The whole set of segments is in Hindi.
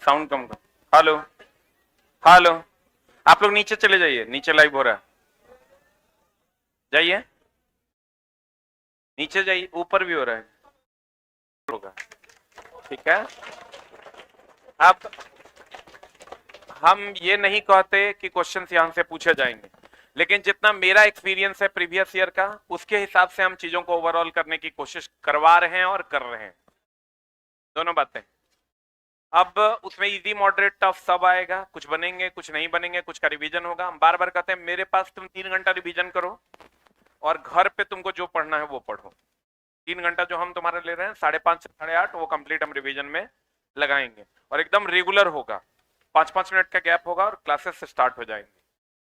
साउंड कम कर। हेलो हेलो, आप लोग नीचे चले जाइए, नीचे लाइव हो रहा है, जाइए नीचे जाइए, ऊपर भी हो रहा है होगा। ठीक है, अब हम ये नहीं कहते कि क्वेश्चंस यहां से पूछे जाएंगे, लेकिन जितना मेरा एक्सपीरियंस है प्रीवियस ईयर का, उसके हिसाब से हम चीजों को ओवरऑल करने की कोशिश करवा रहे हैं और कर रहे हैं, दोनों बातें। अब उसमें इजी मॉडरेट टफ सब आएगा, कुछ बनेंगे कुछ नहीं बनेंगे, कुछ का रिवीजन होगा। हम बार बार कहते हैं मेरे पास तुम 3 घंटा रिवीजन करो और घर पे तुमको जो पढ़ना है वो पढ़ो। 3 घंटा जो हम तुम्हारे ले रहे हैं, 5:30 से 8:30 वो कंप्लीट हम रिवीजन में लगाएंगे, और एकदम रेगुलर होगा, 5-5 मिनट का गैप होगा और क्लासेस स्टार्ट हो जाएंगे।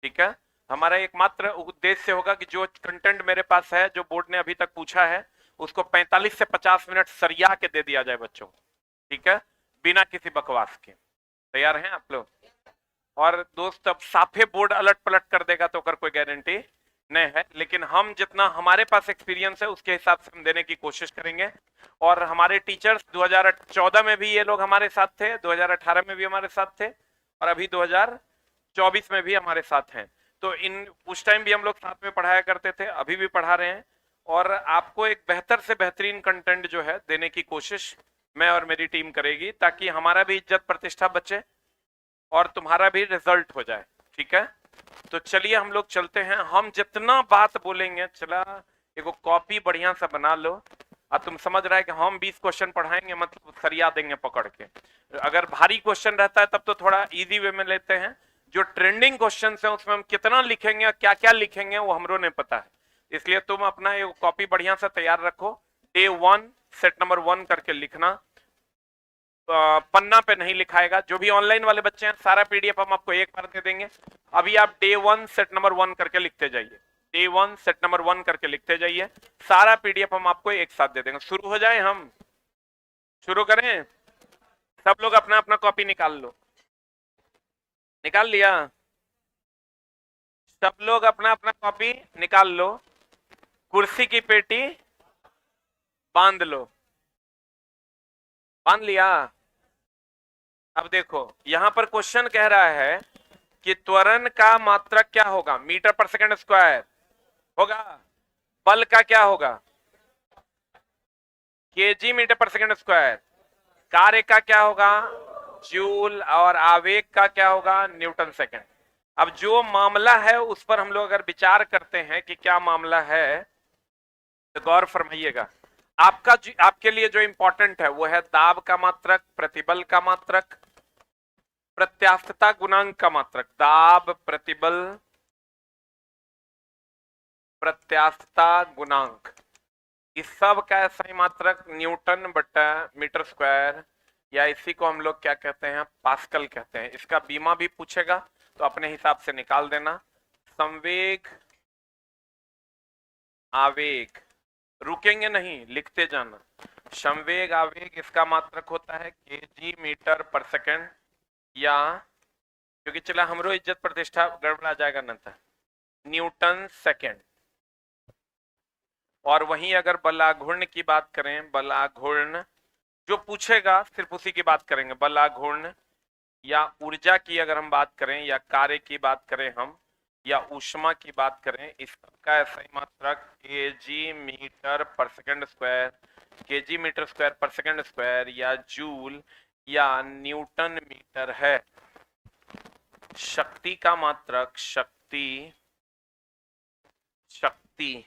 ठीक है, हमारा एकमात्र उद्देश्य होगा कि जो कंटेंट मेरे पास है, जो बोर्ड ने अभी तक पूछा है, उसको 45 से 50 मिनट सरिया के दे दिया जाए बच्चों को। ठीक है, बिना किसी बकवास के। तैयार हैं आप लोग? और दोस्त, अब साफे बोर्ड अलट पलट कर देगा तो कर कोई गारंटी नहीं है, लेकिन हम जितना हमारे पास एक्सपीरियंस है उसके हिसाब से हम देने की कोशिश करेंगे। और हमारे टीचर्स 2014 में भी ये लोग हमारे साथ थे, 2018 में भी हमारे साथ थे, और अभी 2024 में भी हमारे साथ हैं। तो इन उस टाइम भी हम लोग साथ में पढ़ाया करते थे, अभी भी पढ़ा रहे हैं, और आपको एक बेहतर से बेहतरीन कंटेंट जो है देने की कोशिश मैं और मेरी टीम करेगी, ताकि हमारा भी इज्जत प्रतिष्ठा बचे और तुम्हारा भी रिजल्ट हो जाए। ठीक है, तो चलिए हम लोग चलते हैं। हम जितना बात बोलेंगे, चला एगो कॉपी बढ़िया सा बना लो, और तुम समझ रहा है कि हम 20 क्वेश्चन पढ़ाएंगे मतलब सरिया देंगे पकड़ के। अगर भारी क्वेश्चन रहता है तब तो थोड़ा इजी वे में लेते हैं, जो ट्रेंडिंग क्वेश्चन है उसमें हम कितना लिखेंगे, क्या क्या लिखेंगे, वो हमरो ने पता है। इसलिए तुम अपना एक कॉपी बढ़िया से तैयार रखो, डे 1 सेट नंबर 1 करके लिखना। पन्ना पे नहीं लिखाएगा। जो भी ऑनलाइन वाले बच्चे हैं, सारा पीडीएफ हम आपको एक बार दे देंगे। अभी आप डे 1 सेट नंबर 1 करके लिखते जाइए, डे 1 सेट नंबर 1 करके लिखते जाइए, सारा पीडीएफ हम आपको एक साथ दे देंगे। शुरू हो जाए, हम शुरू करें? सब लोग अपना अपना कॉपी निकाल लो। निकाल लिया? सब लोग अपना अपना कॉपी निकाल लो, कुर्सी की पेटी बांध लो। बांध लिया? अब देखो, यहां पर क्वेश्चन कह रहा है कि त्वरण का मात्रक क्या होगा? मीटर पर सेकंड स्क्वायर होगा। बल का क्या होगा? KG metre per second square. कार्य का क्या होगा? जूल। और आवेग का क्या होगा? Newton second. अब जो मामला है उस पर हम लोग अगर विचार करते हैं कि क्या मामला है, तो गौर फरमाइएगा। आपका आपके लिए जो इंपॉर्टेंट है वो है दाब का मात्रक, प्रतिबल का मात्रक, प्रत्यास्थता गुणांक का मात्रक। दाब, प्रतिबल, प्रत्यास्थता गुणांक, इस सब का सही मात्रक न्यूटन बटा मीटर स्क्वायर, या इसी को हम लोग क्या कहते हैं? पास्कल कहते हैं। इसका बीमा भी पूछेगा तो अपने हिसाब से निकाल देना। संवेग, आवेग, रुकेंगे नहीं, लिखते जाना। संवेग, आवेग, इसका मात्रक होता है केजी मीटर पर सेकंड, या क्योंकि चला हमरो इज्जत प्रतिष्ठा गड़बड़ा जाएगा न था, न्यूटन सेकंड। और वहीं अगर बलाघूर्ण की बात करें, बलाघूर्ण जो पूछेगा सिर्फ उसी की बात करेंगे। बलाघूर्ण या ऊर्जा की अगर हम बात करें, या कार्य की बात करें हम, या ऊष्मा की बात करें, इस सबका सही मात्रक K G metre per second square, K G metre square per second square, या जूल या न्यूटन मीटर है। शक्ति का मात्रक, शक्ति, शक्ति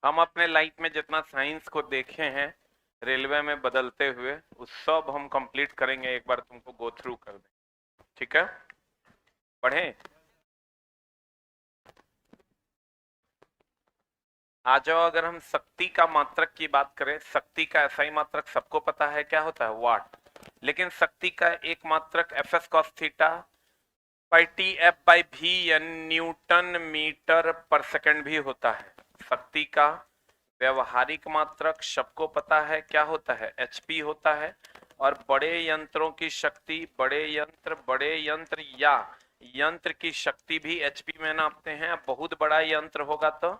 हम अपने लाइफ में जितना साइंस को देखे हैं रेलवे में बदलते हुए, उस सब हम कंप्लीट करेंगे, एक बार तुमको गो थ्रू कर दें। ठीक है, पढ़ें? आ जाओ। अगर हम शक्ति का मात्रक की बात करें, शक्ति का ऐसा ही मात्रक सबको पता है क्या होता है? वाट। लेकिन शक्ति का एक मात्रक F S cos theta, by T F by भी यानी न्यूटन मीटर पर सेकंड भी होता है। शक्ति का व्यवहारिक मात्रक सबको पता है क्या होता है, एचपी होता है। और बड़े यंत्रों की शक्ति, बड़े यंत्र या यंत्र की शक्ति भी एचपी में नापते हैं। बहुत बड़ा यंत्र होगा तो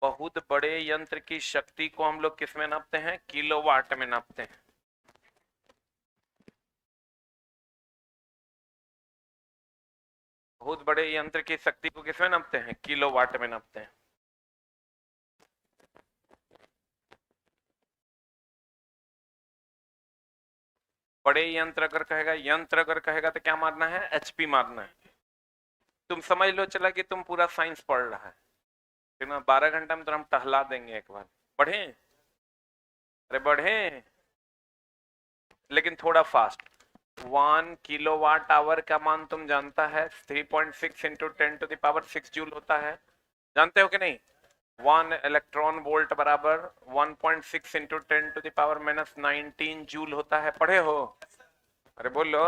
बहुत बड़े यंत्र की शक्ति को हम लोग किस में नापते हैं, किलोवाट में नापते हैं। बहुत बड़े यंत्र की शक्ति को किस में नापते हैं, किलोवाट में नापते हैं। बड़े यंत्र अगर कहेगा तो क्या मारना है, एचपी मारना है। तुम समझ लो चला कि तुम पूरा साइंस पढ़ रहा है, फिर ना 12 घंटा में तो हम टहला देंगे एक बार। बढ़े, अरे बढ़े, लेकिन थोड़ा फास्ट। 1 किलोवाट आवर का मान तुम जानता है 3.6 इंटू 10⁻⁶ जूल होता है, जानते हो कि नहीं। 1 इलेक्ट्रॉन वोल्ट बराबर 1.6 इंटू 10⁻⁻19 जूल होता है, पढ़े हो। अरे बोलो।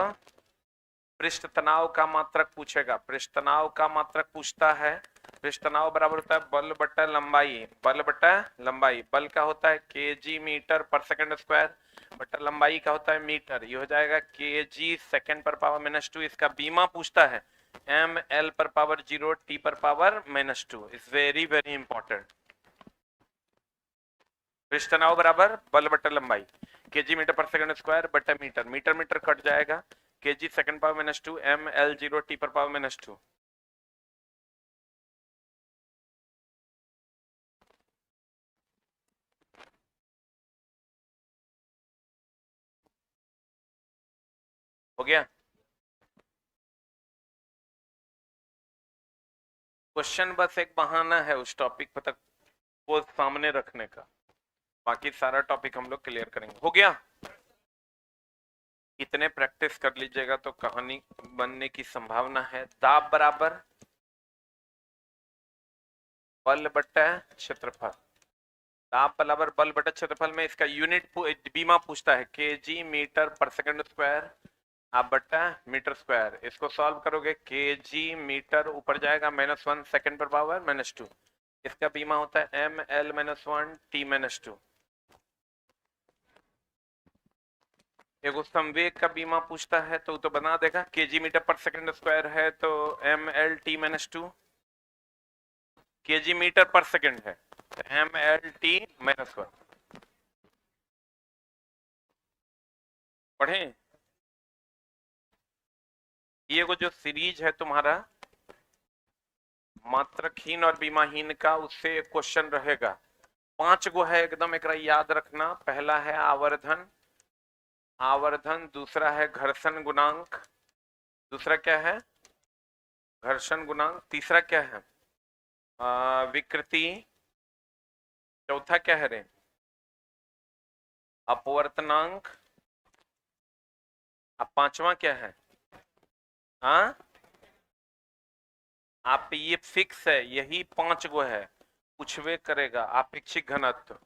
पृष्ठ तनाव का मात्रक पूछेगा, पृष्ठ तनाव का मात्रक पूछता है। पृष्ठ तनाव बराबर होता है बल बटा लंबाई, बल बटा लंबाई। बल का होता है KG metre per second square बटा लंबाई का होता है मीटर, ये हो जाएगा केजी सेकंड पर पावर -2। इसका बीमा पूछता है एम एल पर पावर 0 टी पर power -2। Is very very important. पृष्ठ तनाव बराबर बल बटा लंबाई, K G metre per second square बटा मीटर, मीटर मीटर कट जाएगा, K G second power -2 M L 0 T पर पावर -2। हो गया। क्वेश्चन बस एक बहाना है उस टॉपिक पर तक वो सामने रखने का, बाकी सारा टॉपिक हम लोग क्लियर करेंगे। हो गया। इतने प्रैक्टिस कर लीजिएगा तो कहानी बनने की संभावना है। दाब बराबर बल बटा क्षेत्रफल, दाब बराबर बल बटा क्षेत्रफल में इसका यूनिट बीमा पूछता है KG metre per second square आप बटा मीटर स्क्वायर। इसको सॉल्व करोगे केजी मीटर ऊपर जाएगा -1 सेकंड पर पावर -2, इसका बीमा होता है एम एल -1 टी -2। एगो संवेग का बीमा पूछता है तो बना देगा, K G metre per second square है तो M L T -2, K G metre per second है तो एम एल टी -1। पढ़े। ये वो जो सीरीज है तुम्हारा मात्रकहीन और बीमाहीन का, उससे एक क्वेश्चन रहेगा। 5 गो है एकदम, एक याद रखना। पहला है आवर्धन, आवर्धन। दूसरा है घर्षण गुणांक, दूसरा क्या है, घर्षण गुणांक। तीसरा क्या है, विकृति। चौथा क्या है रे, अपवर्तनांक। अब पांचवा क्या है, हाँ आप ये फिक्स है, यही 5 गो है, पूछवे करेगा। आपेक्षिक घनत्व,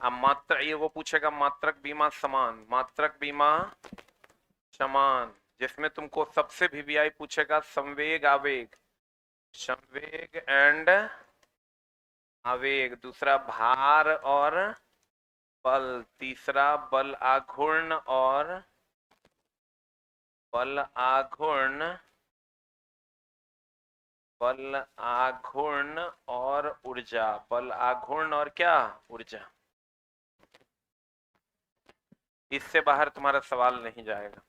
अब मात्र ये वो पूछेगा मात्रक बीमा समान, मात्रक बीमा समान, जिसमें तुमको सबसे वीवीआई पूछेगा संवेग आवेग, संवेग एंड आवेग। दूसरा भार और बल, तीसरा बल आघूर्ण और बल आघूर्ण, बल आघूर्ण और ऊर्जा, बल आघूर्ण और क्या, ऊर्जा। इससे बाहर तुम्हारा सवाल नहीं जाएगा।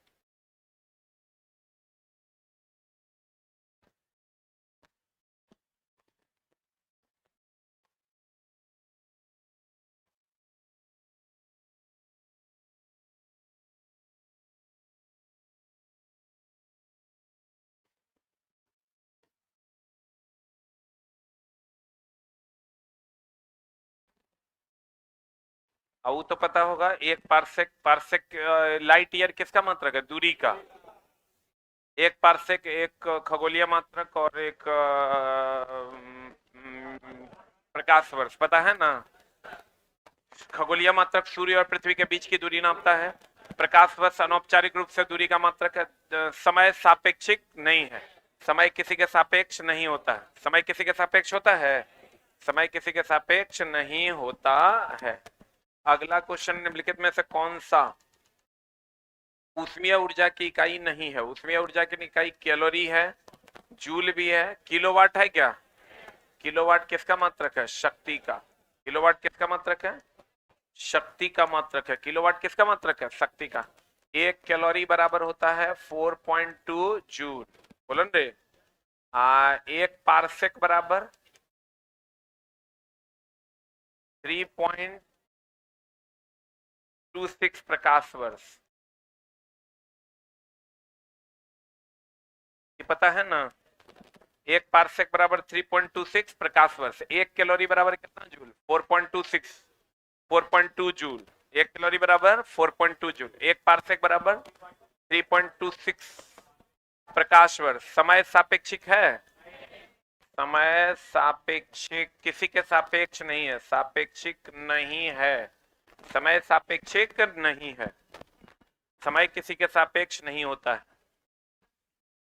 वो तो पता होगा, एक पार्सेक, पार्सेक लाइट ईयर किसका मात्रक है, दूरी का। एक पार्सेक एक खगोलीय मात्रक और एक प्रकाश वर्ष, पता है ना। खगोलीय मात्रक सूर्य और पृथ्वी के बीच की दूरी नापता है, प्रकाश वर्ष अनौपचारिक रूप से दूरी का मात्रक है, समय सापेक्षिक नहीं है। समय किसी के सापेक्ष नहीं होता है। समय किसी के सापेक्ष होता है? समय किसी के सापेक्ष नहीं होता है। अगला क्वेश्चन निम्नलिखित में से कौन सा ऊष्मीय ऊर्जा की इकाई नहीं है? ऊष्मीय ऊर्जा की इकाई कैलोरी है, जूल भी है, किलोवाट है क्या? किलोवाट किसका मात्रक है? शक्ति का। किलोवाट किसका मात्रक है? शक्ति का मात्रक है। किलोवाट किसका मात्रक है? शक्ति का। एक कैलोरी बराबर होता है 4.2 जूल। बोलो रे। एक पारसेक बराबर 3.26 प्रकाश वर्ष। ये पता है ना? एक पारसेक बराबर 3.26 प्रकाश वर्ष। एक कैलोरी बराबर कितना जूल? 4.26, 4.2 जूल। एक कैलोरी बराबर 4.2 जूल। एक पारसेक बराबर 3.26 प्रकाश वर्ष। समय सापेक्षिक है? समय सापेक्षिक किसी के सापेक्ष नहीं है, सापेक्षिक नहीं है। समय सापेक्षिक नहीं है, समय किसी के सापेक्ष नहीं होता है।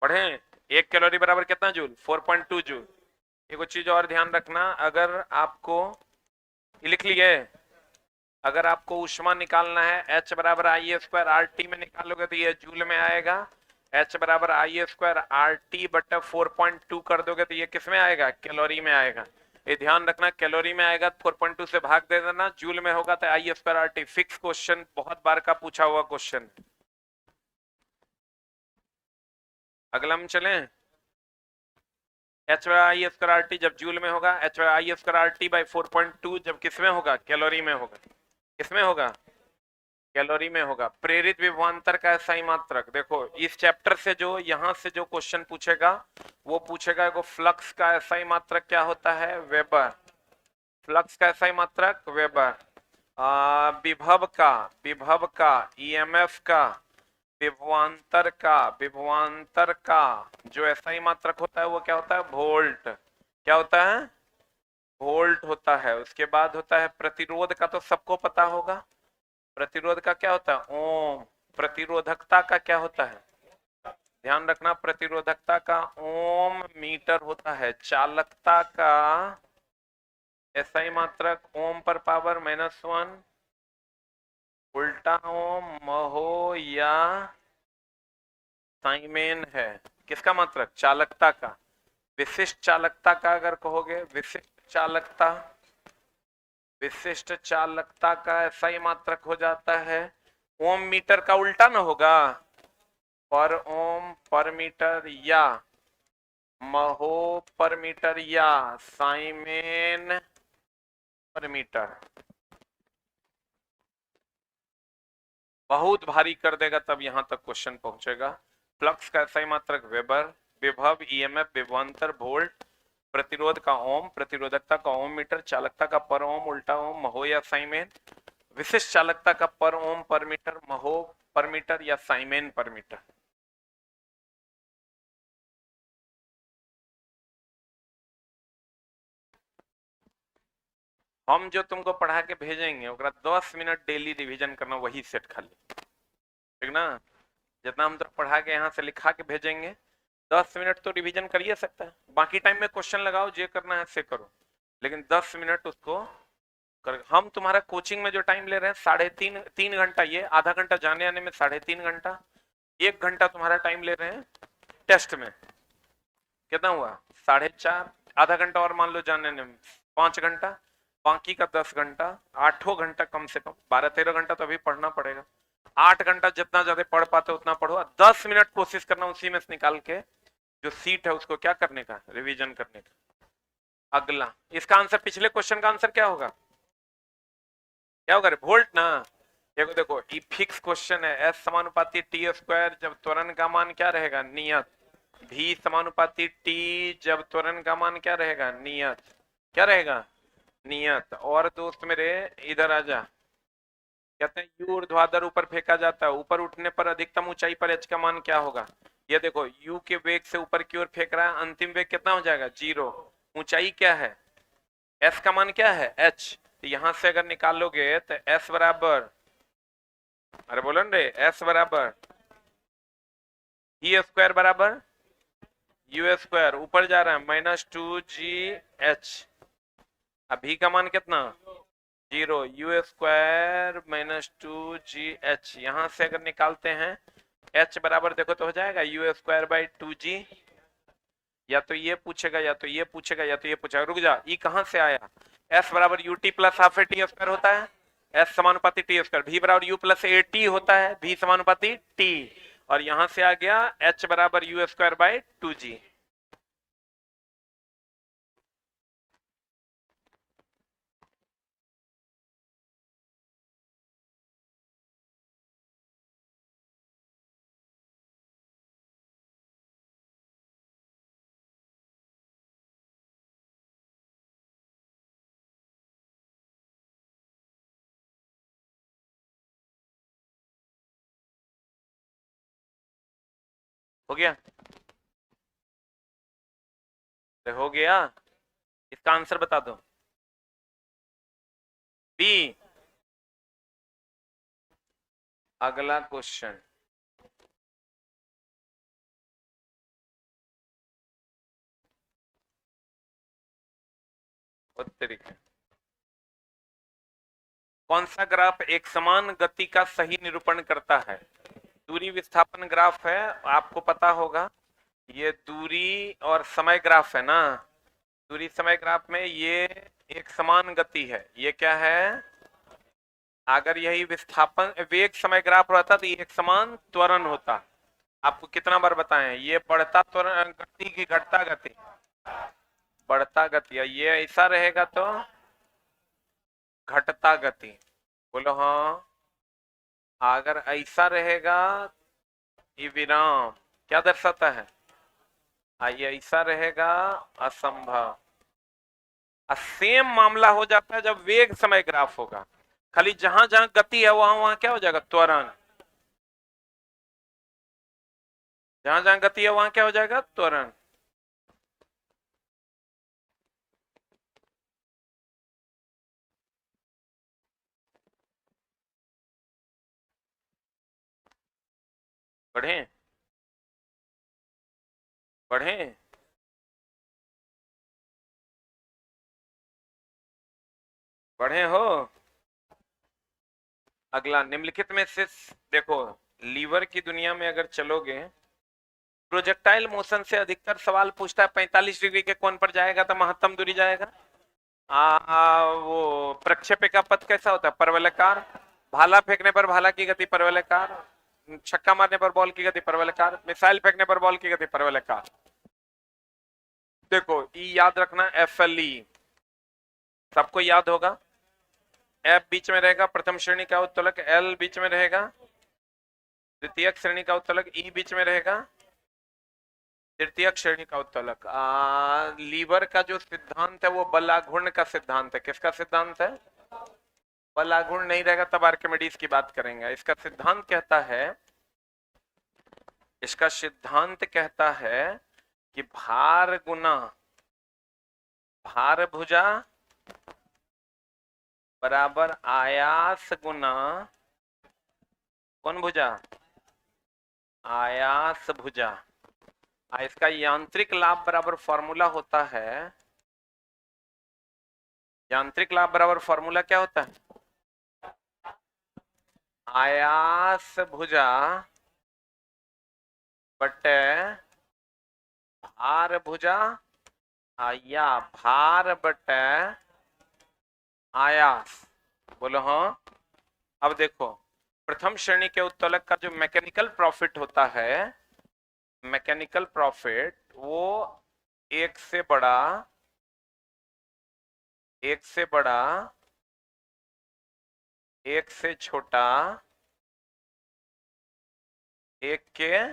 पढ़ें, एक कैलोरी बराबर कितना जूल? 4.2 जूल। एक चीज और ध्यान रखना, अगर आपको लिख लिए, अगर आपको ऊष्मा निकालना है H बराबर आई स्क्वायर आर टी में निकालोगे तो ये जूल में आएगा। H बराबर आई स्क्वायर आर टी बटा 4.2 कर दोगे तो ये किस में आएगा? कैलोरी में आएगा। ये ध्यान रखना, कैलोरी में आएगा 4.2 से भाग दे देना, जूल में होगा तो I square R T. Fix question, बहुत बार का पूछा हुआ क्वेश्चन। अगला हम चलें, H आई स्क्वायर आर टी जब जूल में होगा, H I square R T by 4.2 जब किसमें होगा? कैलोरी में होगा। किसमें होगा? कैलोरी में होगा। प्रेरित विभवांतर का SI मात्रक, देखो इस चैप्टर से जो यहां से जो क्वेश्चन पूछेगा वो पूछेगा को फ्लक्स का SI मात्रक क्या होता है? वेबर। फ्लक्स का SI मात्रक वेबर। विभव का EMF का, विभवांतर का जो SI मात्रक होता है वो क्या होता है? वोल्ट। क्या होता है? वोल्ट होता है। उसके बाद होता है प्रतिरोध का, तो सबको पता होगा। प्रतिरोध का क्या होता है? ओम। प्रतिरोधकता का क्या होता है? ध्यान रखना, प्रतिरोधकता का ओम मीटर होता है। चालकता का SI मात्रक ओम पर पावर -1, उल्टा ओम, महो या साइमेन है। किसका मात्रक? चालकता का। विशिष्ट चालकता का अगर कहोगे, विशिष्ट चालकता का SI मात्रक हो जाता है, ओम मीटर का उल्टा ना होगा, पर ओम पर मीटर या महो पर मीटर या साइमेन पर मीटर। बहुत भारी कर देगा तब यहां तक क्वेश्चन पहुंचेगा। फ्लक्स का SI मात्रक वेबर, विभव EMF विभवांतर वोल्ट, प्रतिरोध का ओम, प्रतिरोधकता का ओम मीटर, चालकता का पर ओम, उल्टा ओम, महो या साइमेन, विशिष्ट चालकता का पर ओम पर मीटर, महो पर मीटर या साइमेन पर मीटर। हम जो तुमको पढ़ा के भेजेंगे ओकरा 10 मिनट डेली रिवीजन करना, वही सेट खाली, ठीक ना? जितना हम तो पढ़ा के यहाँ से लिखा के भेजेंगे 10 मिनट तो रिवीजन करिए सकता है। बाकी टाइम में क्वेश्चन लगाओ, जो करना है से करो, लेकिन 10 मिनट उसको कर। हम तुम्हारा कोचिंग में जो टाइम ले रहे हैं 3.5 घंटा, ये आधा घंटा जाने आने में 3.5 घंटा, 1 घंटा तुम्हारा टाइम ले रहे हैं टेस्ट में। कितना हुआ? 4.5। आधा घंटा और मान लो जाने आने में 5 घंटा, बाकी का 10 घंटा, 8 घंटा कम से कम, 12-13 घंटा तो अभी पढ़ना पड़ेगा। 8 घंटा जितना ज्यादा पढ़ पाते उतना पढ़ो। 10 मिनट कोशिश करना उसी में से निकाल के जो सीट है उसको क्या करने का? रिवीजन करने का। अगला, इसका आंसर, पिछले क्वेश्चन का आंसर क्या होगा? क्या होगा? वोल्ट ना। देखो देखो, ये फिक्स क्वेश्चन है। S समानुपाती T स्क्वायर जब त्वरण का मान क्या रहेगा? नियत। V समानुपाती T जब त्वरण का मान क्या रहेगा? नियत। क्या रहेगा? नियत। और दोस्त मेरे इधर आजा, कहते हैं U ऊर्ध्वाधर ऊपर फेंका जाता है, ऊपर उठने पर अधिकतम ऊंचाई पर H का मान क्या होगा? ये देखो, U के वेग से ऊपर की ओर फेंक रहा है, अंतिम वेग कितना हो जाएगा? 0। ऊंचाई क्या है? S का मान क्या है? H। तो यहां से अगर निकालोगे तो S बराबर, अरे बोलो रे, S बराबर E स्क्वायर बराबर यू स्क्वायर ऊपर जा रहा है -2GH। अभी का मान कितना 0, यू स्क्वायर -2GH। यहां से अगर निकालते हैं h बराबर देखो तो हो जाएगा यू स्क्वायर बाई 2G। या तो ये पूछेगा या तो ये पूछेगा या तो ये पूछेगा। रुक जा, ई कहां से आया? s बराबर U T plus half A T square होता है, s समानुपाती टी स्क्वायर। v बराबर यू प्लस ए टी होता है, v समानुपाती t। और यहां से आ गया h बराबर यू स्क्वायर बाई 2G। हो गया? तो हो गया, इसका आंसर बता दो। बी। अगला क्वेश्चन, तरीके कौन सा ग्राफ एक समान गति का सही निरूपण करता है? दूरी विस्थापन ग्राफ है, आपको पता होगा। ये दूरी और समय ग्राफ है ना। दूरी समय ग्राफ में ये एक समान गति है। ये क्या है? अगर यही विस्थापन वेग समय ग्राफ रहता तो ये एक समान त्वरण होता। आपको कितना बार बताएं, ये बढ़ता त्वरण गति की घटता गति? बढ़ता गति। ये ऐसा रहेगा तो घटता गति। बोलो हाँ। अगर ऐसा रहेगा, ये विराम क्या दर्शाता है? ये ऐसा रहेगा असंभव। सेम मामला हो जाता है जब वेग समय ग्राफ होगा। खाली जहां जहां गति है वहां वहां क्या हो जाएगा? त्वरण। जहां जहां गति है वहां क्या हो जाएगा? त्वरण। बढ़े बढ़े। बढ़े हो। अगला, निम्नलिखित में से देखो, लीवर की दुनिया में अगर चलोगे, प्रोजेक्टाइल मोशन से अधिकतर सवाल पूछता है 45 डिग्री के कोण पर जाएगा तो महत्तम दूरी जाएगा। वो प्रक्षेपी का पथ कैसा होता है? परवलयकार। भाला फेंकने पर भाला की गति परवलयकार, छक्का मारने पर बॉल की गति परवलयकार, मिसाइल फेंकने पर बॉल की गति परवलयकार। देखो ई याद रखना, FLE सबको याद होगा। F बीच में रहेगा, प्रथम श्रेणी का उत्तोलक। L बीच में रहेगा, द्वितीय श्रेणी का उत्तोलक। E बीच में रहेगा, तृतीय श्रेणी का उत्तोलक। लीवर का जो सिद्धांत है वो बलाघूर्ण का सिद्धांत है। किसका सिद्धांत है? बलाघूर्ण नहीं रहेगा तब आर्किमिडीज की बात करेंगे। इसका सिद्धांत कहता है, इसका सिद्धांत कहता है कि भार गुना भार भुजा बराबर आयास गुना कौन भुजा? आयास भुजा। इसका यांत्रिक लाभ बराबर फॉर्मूला होता है, यांत्रिक लाभ बराबर फॉर्मूला क्या होता है? आयास भुजा बटे भार भुजा या भार बटे आयास। बोलो हाँ। अब देखो, प्रथम श्रेणी के उत्तोलक का जो मैकेनिकल प्रॉफिट होता है, मैकेनिकल प्रॉफिट वो एक से बड़ा, एक से बड़ा, एक से छोटा, एक के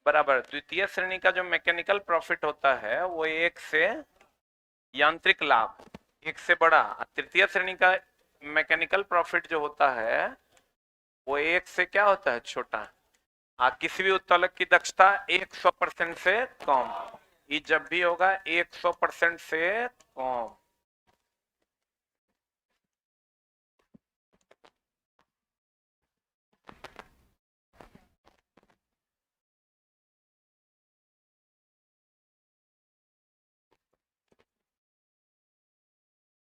बराबर। द्वितीय श्रेणी का जो मैकेनिकल प्रॉफिट होता है वो एक से, यांत्रिक लाभ एक से बड़ा। तृतीय श्रेणी का मैकेनिकल प्रॉफिट जो होता है वो एक से क्या होता है? छोटा। किसी भी उत्तोलक की दक्षता 100% से कम। ये जब भी होगा 100% से कम।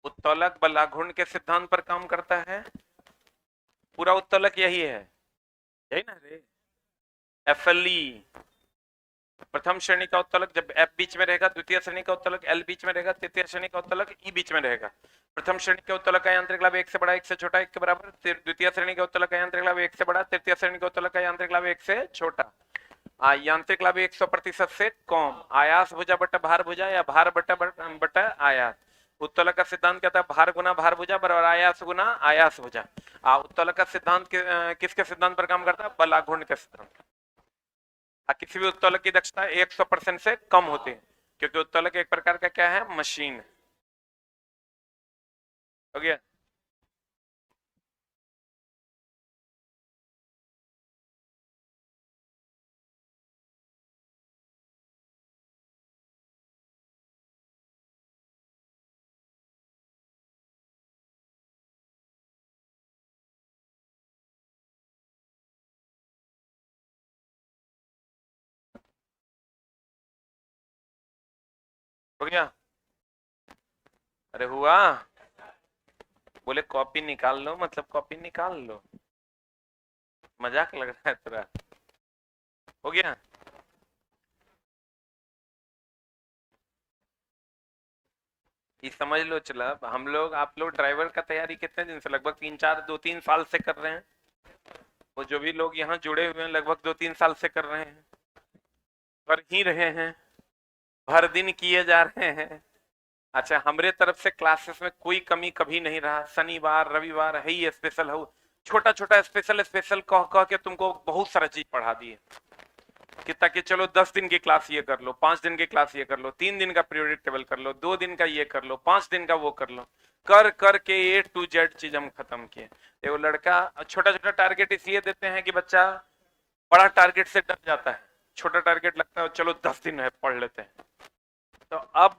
उत्तोलक बलाघूर्ण के सिद्धांत पर काम करता है। पूरा उत्तोलक यही है, यही ना रे। एफएलई प्रथम श्रेणी का उत्तोलक जब एफ बीच में रहेगा, द्वितीय श्रेणी का उत्तोलक एल बीच में रहेगा, तृतीय श्रेणी का उत्तोलक ई बीच में रहेगा। प्रथम श्रेणी के उत्तोलक का यांत्रिक लाभ 1 से बड़ा 1 से छोटा 1 के बराबर, द्वितीय श्रेणी के उत्तोलक का यांत्रिक लाभ 1 से बड़ा, तृतीय श्रेणी के उत्तोलक का यांत्रिक लाभ 1 से छोटा। यांत्रिक लाभ 100% से कम। आयास भुजा बटा भार भुजा या भार बटा आयास। उत्तोलक का सिद्धांत कहता है भार गुना भार भुजा बराबर आयास गुना आयास भुजा। उत्तोलक का सिद्धांत किसके सिद्धांत पर काम करता है? बलाघूर्ण के सिद्धांत। किसी भी उत्तोलक की दक्षता 100% से कम होती है, क्योंकि उत्तोलक एक प्रकार का क्या है? मशीन। हो गया? हो गया? अरे हुआ? बोले कॉपी निकाल लो, मतलब कॉपी निकाल लो। मजाक लग रहा है तेरा? हो गया? ये समझ लो। चला, हम लोग, आप लोग ड्राइवर का तैयारी कितने दिन से? लगभग 2-3 साल से कर रहे हैं। वो जो भी लोग यहाँ जुड़े हुए हैं लगभग 2-3 साल से कर रहे हैं, कर ही रहे हैं, भर दिन किए जा रहे हैं। अच्छा, हमारे तरफ से क्लासेस में कोई कमी कभी नहीं रहा। शनिवार रविवार है ही स्पेशल हो, छोटा छोटा स्पेशल स्पेशल कह कह के तुमको बहुत सारा चीज पढ़ा दिए कि ताकि चलो 10 दिन की क्लास ये कर लो, 5 दिन की क्लास ये कर लो, 3 दिन का पीरियोडिक टेबल कर लो, 2 दिन का ये कर लो, 5 दिन का वो कर लो। कर कर के A to Z चीज हम खत्म किए। वो लड़का छोटा छोटा टारगेट इसलिए देते हैं कि बच्चा बड़ा टारगेट से डर जाता है, छोटा टारगेट लगता है चलो 10 दिन है पढ़ लेते हैं। तो अब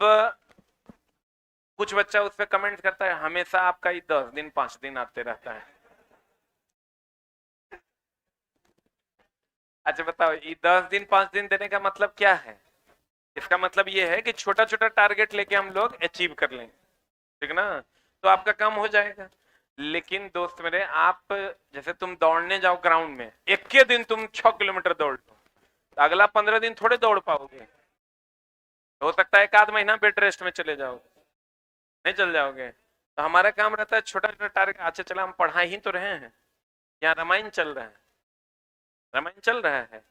कुछ बच्चा उस पर कमेंट करता है हमेशा आपका ही 10 दिन 5 दिन आते रहता है। अच्छा बताओ, ये 10 दिन 5 दिन देने का मतलब क्या है? इसका मतलब ये है कि छोटा छोटा टारगेट लेके हम लोग अचीव कर लेंगे, ठीक ना? तो आपका काम हो जाएगा। लेकिन दोस्त मेरे, आप जैसे तुम दौड़ने जाओ ग्राउंड में, एक के दिन तुम 6 किलोमीटर दौड़ लो, तो अगला 15 दिन थोड़े दौड़ पाओगे। हो सकता है 1 आध महीना बेड रेस्ट में चले जाओगे, नहीं चल जाओगे। तो हमारा काम रहता है छोटा छोटा टारगेट। अच्छा चला, हम पढ़ा ही तो रहे हैं, यहाँ रामायण चल रहा है, रामायण चल रहा है,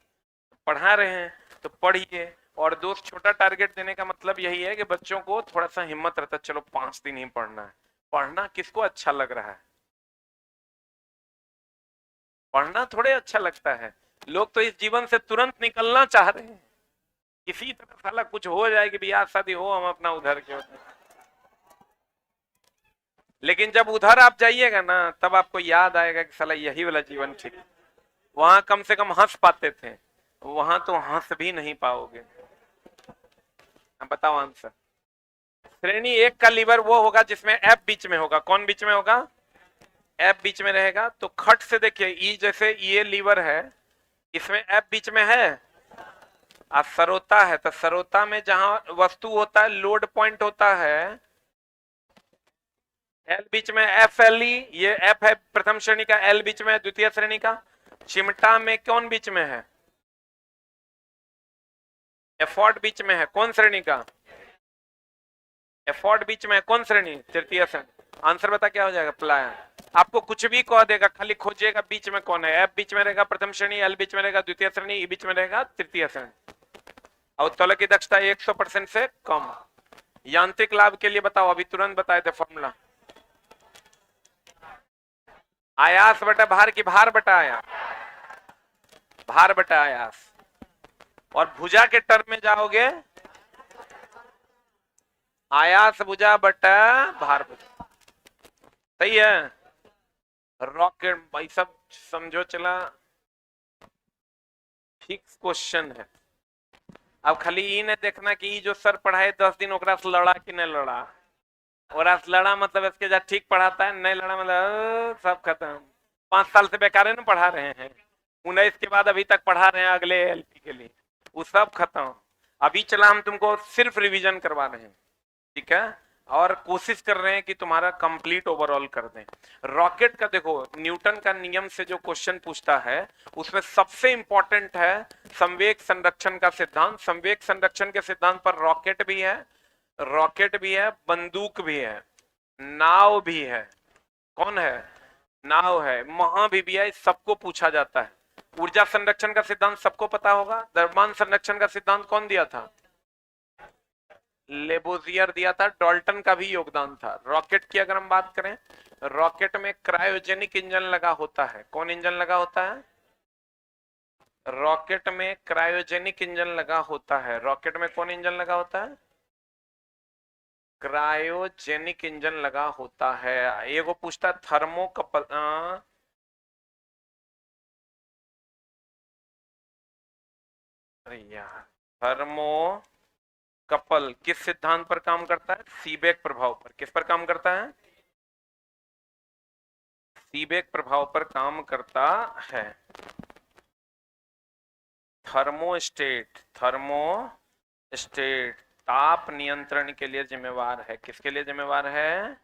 पढ़ा रहे हैं तो पढ़िए। और दोस्त, छोटा टारगेट देने का मतलब यही है कि बच्चों को थोड़ा सा हिम्मत रहता है, चलो 5 दिन ही पढ़ना है। पढ़ना किसको अच्छा लग रहा है? पढ़ना थोड़े अच्छा लगता है। लोग तो इस जीवन से तुरंत निकलना चाह रहे हैं, किसी तरह साला कुछ हो जाए कि ब्याह शादी हो, हम अपना उधर के होते। लेकिन जब उधर आप जाइएगा ना, तब आपको याद आएगा कि साला यही वाला जीवन ठीक। वहां कम से कम हंस पाते थे, वहां तो हंस भी नहीं पाओगे। बताओ आंसर। श्रेणी 1 का लीवर वो होगा जिसमें एफ बीच में होगा। कौन बीच में होगा? एफ बीच में रहेगा। तो खट से देखिए, ई जैसे ये लीवर है, इसमें एफ बीच में है, सरोता है। तो सरोता में जहां वस्तु होता है, लोड पॉइंट होता है, एल बीच में एफ एल ई, ये एफ है प्रथम श्रेणी का, एल बीच में है द्वितीय श्रेणी का। चिमटा में कौन बीच में है? एफोर्ड बीच में है। कौन श्रेणी का? एफोर्ड बीच में है। कौन श्रेणी? तृतीय श्रेणी। आंसर बता क्या हो जाएगा? प्लायन। आपको कुछ भी कह देगा, खाली खोजिएगा बीच में कौन है। एफ बीच में रहेगा प्रथम श्रेणी, एल बीच में रहेगा द्वितीय श्रेणी, ई बीच में रहेगा तृतीय श्रेणी। और उत्तोलक की दक्षता 100% से कम। यांत्रिक लाभ के लिए बताओ, अभी तुरंत बताए थे फॉर्मूला। आयास बटा भार की भार बटा आयास? भार बटा आयास। और भुजा के टर्म में जाओगे, आयास भुजा बटा भार भुजा। सही है? रॉकेट भाई सब समझो चला, ठीक क्वेश्चन है। अब खाली ये नहीं देखना कि जो सर पढ़ाए 10 दिन ओकरा से लड़ा कि नहीं लड़ा। और लड़ा मतलब इसके जा ठीक पढ़ाता है, नहीं लड़ा मतलब सब खत्म। 5 साल से बेकार ना पढ़ा रहे हैं, 19 के बाद अभी तक पढ़ा रहे हैं अगले एलपी के लिए, वो सब खत्म। अभी चला हम तुमको सिर्फ रिवीजन करवा रहे हैं, ठीक है? और कोशिश कर रहे हैं कि तुम्हारा कंप्लीट ओवरऑल कर दें। रॉकेट का देखो, न्यूटन का नियम से जो क्वेश्चन पूछता है उसमें सबसे इंपॉर्टेंट है संवेग संरक्षण का सिद्धांत। संवेग संरक्षण के सिद्धांत पर रॉकेट भी है, बंदूक भी है, नाव भी है। कौन है? नाव है, महाभिवियाय सबको पूछा जाता है। ऊर्जा संरक्षण का सिद्धांत सबको पता होगा। द्रव्यमान संरक्षण का सिद्धांत कौन दिया था? लेबोजियर दिया था। डाल्टन का भी योगदान था। रॉकेट की अगर हम बात करें, रॉकेट में क्रायोजेनिक इंजन लगा होता है। कौन इंजन लगा होता है? रॉकेट में क्रायोजेनिक इंजन लगा होता है। रॉकेट में कौन इंजन लगा होता है? क्रायोजेनिक इंजन लगा होता है। ये वो पूछता थर्मोकपल, अरे यार, थर्मो कपल किस सिद्धांत पर काम करता है? सीबेक प्रभाव पर। किस पर काम करता है? सीबेक प्रभाव पर काम करता है। थर्मोस्टेट ताप नियंत्रण के लिए जिम्मेवार है। किसके लिए जिम्मेवार है?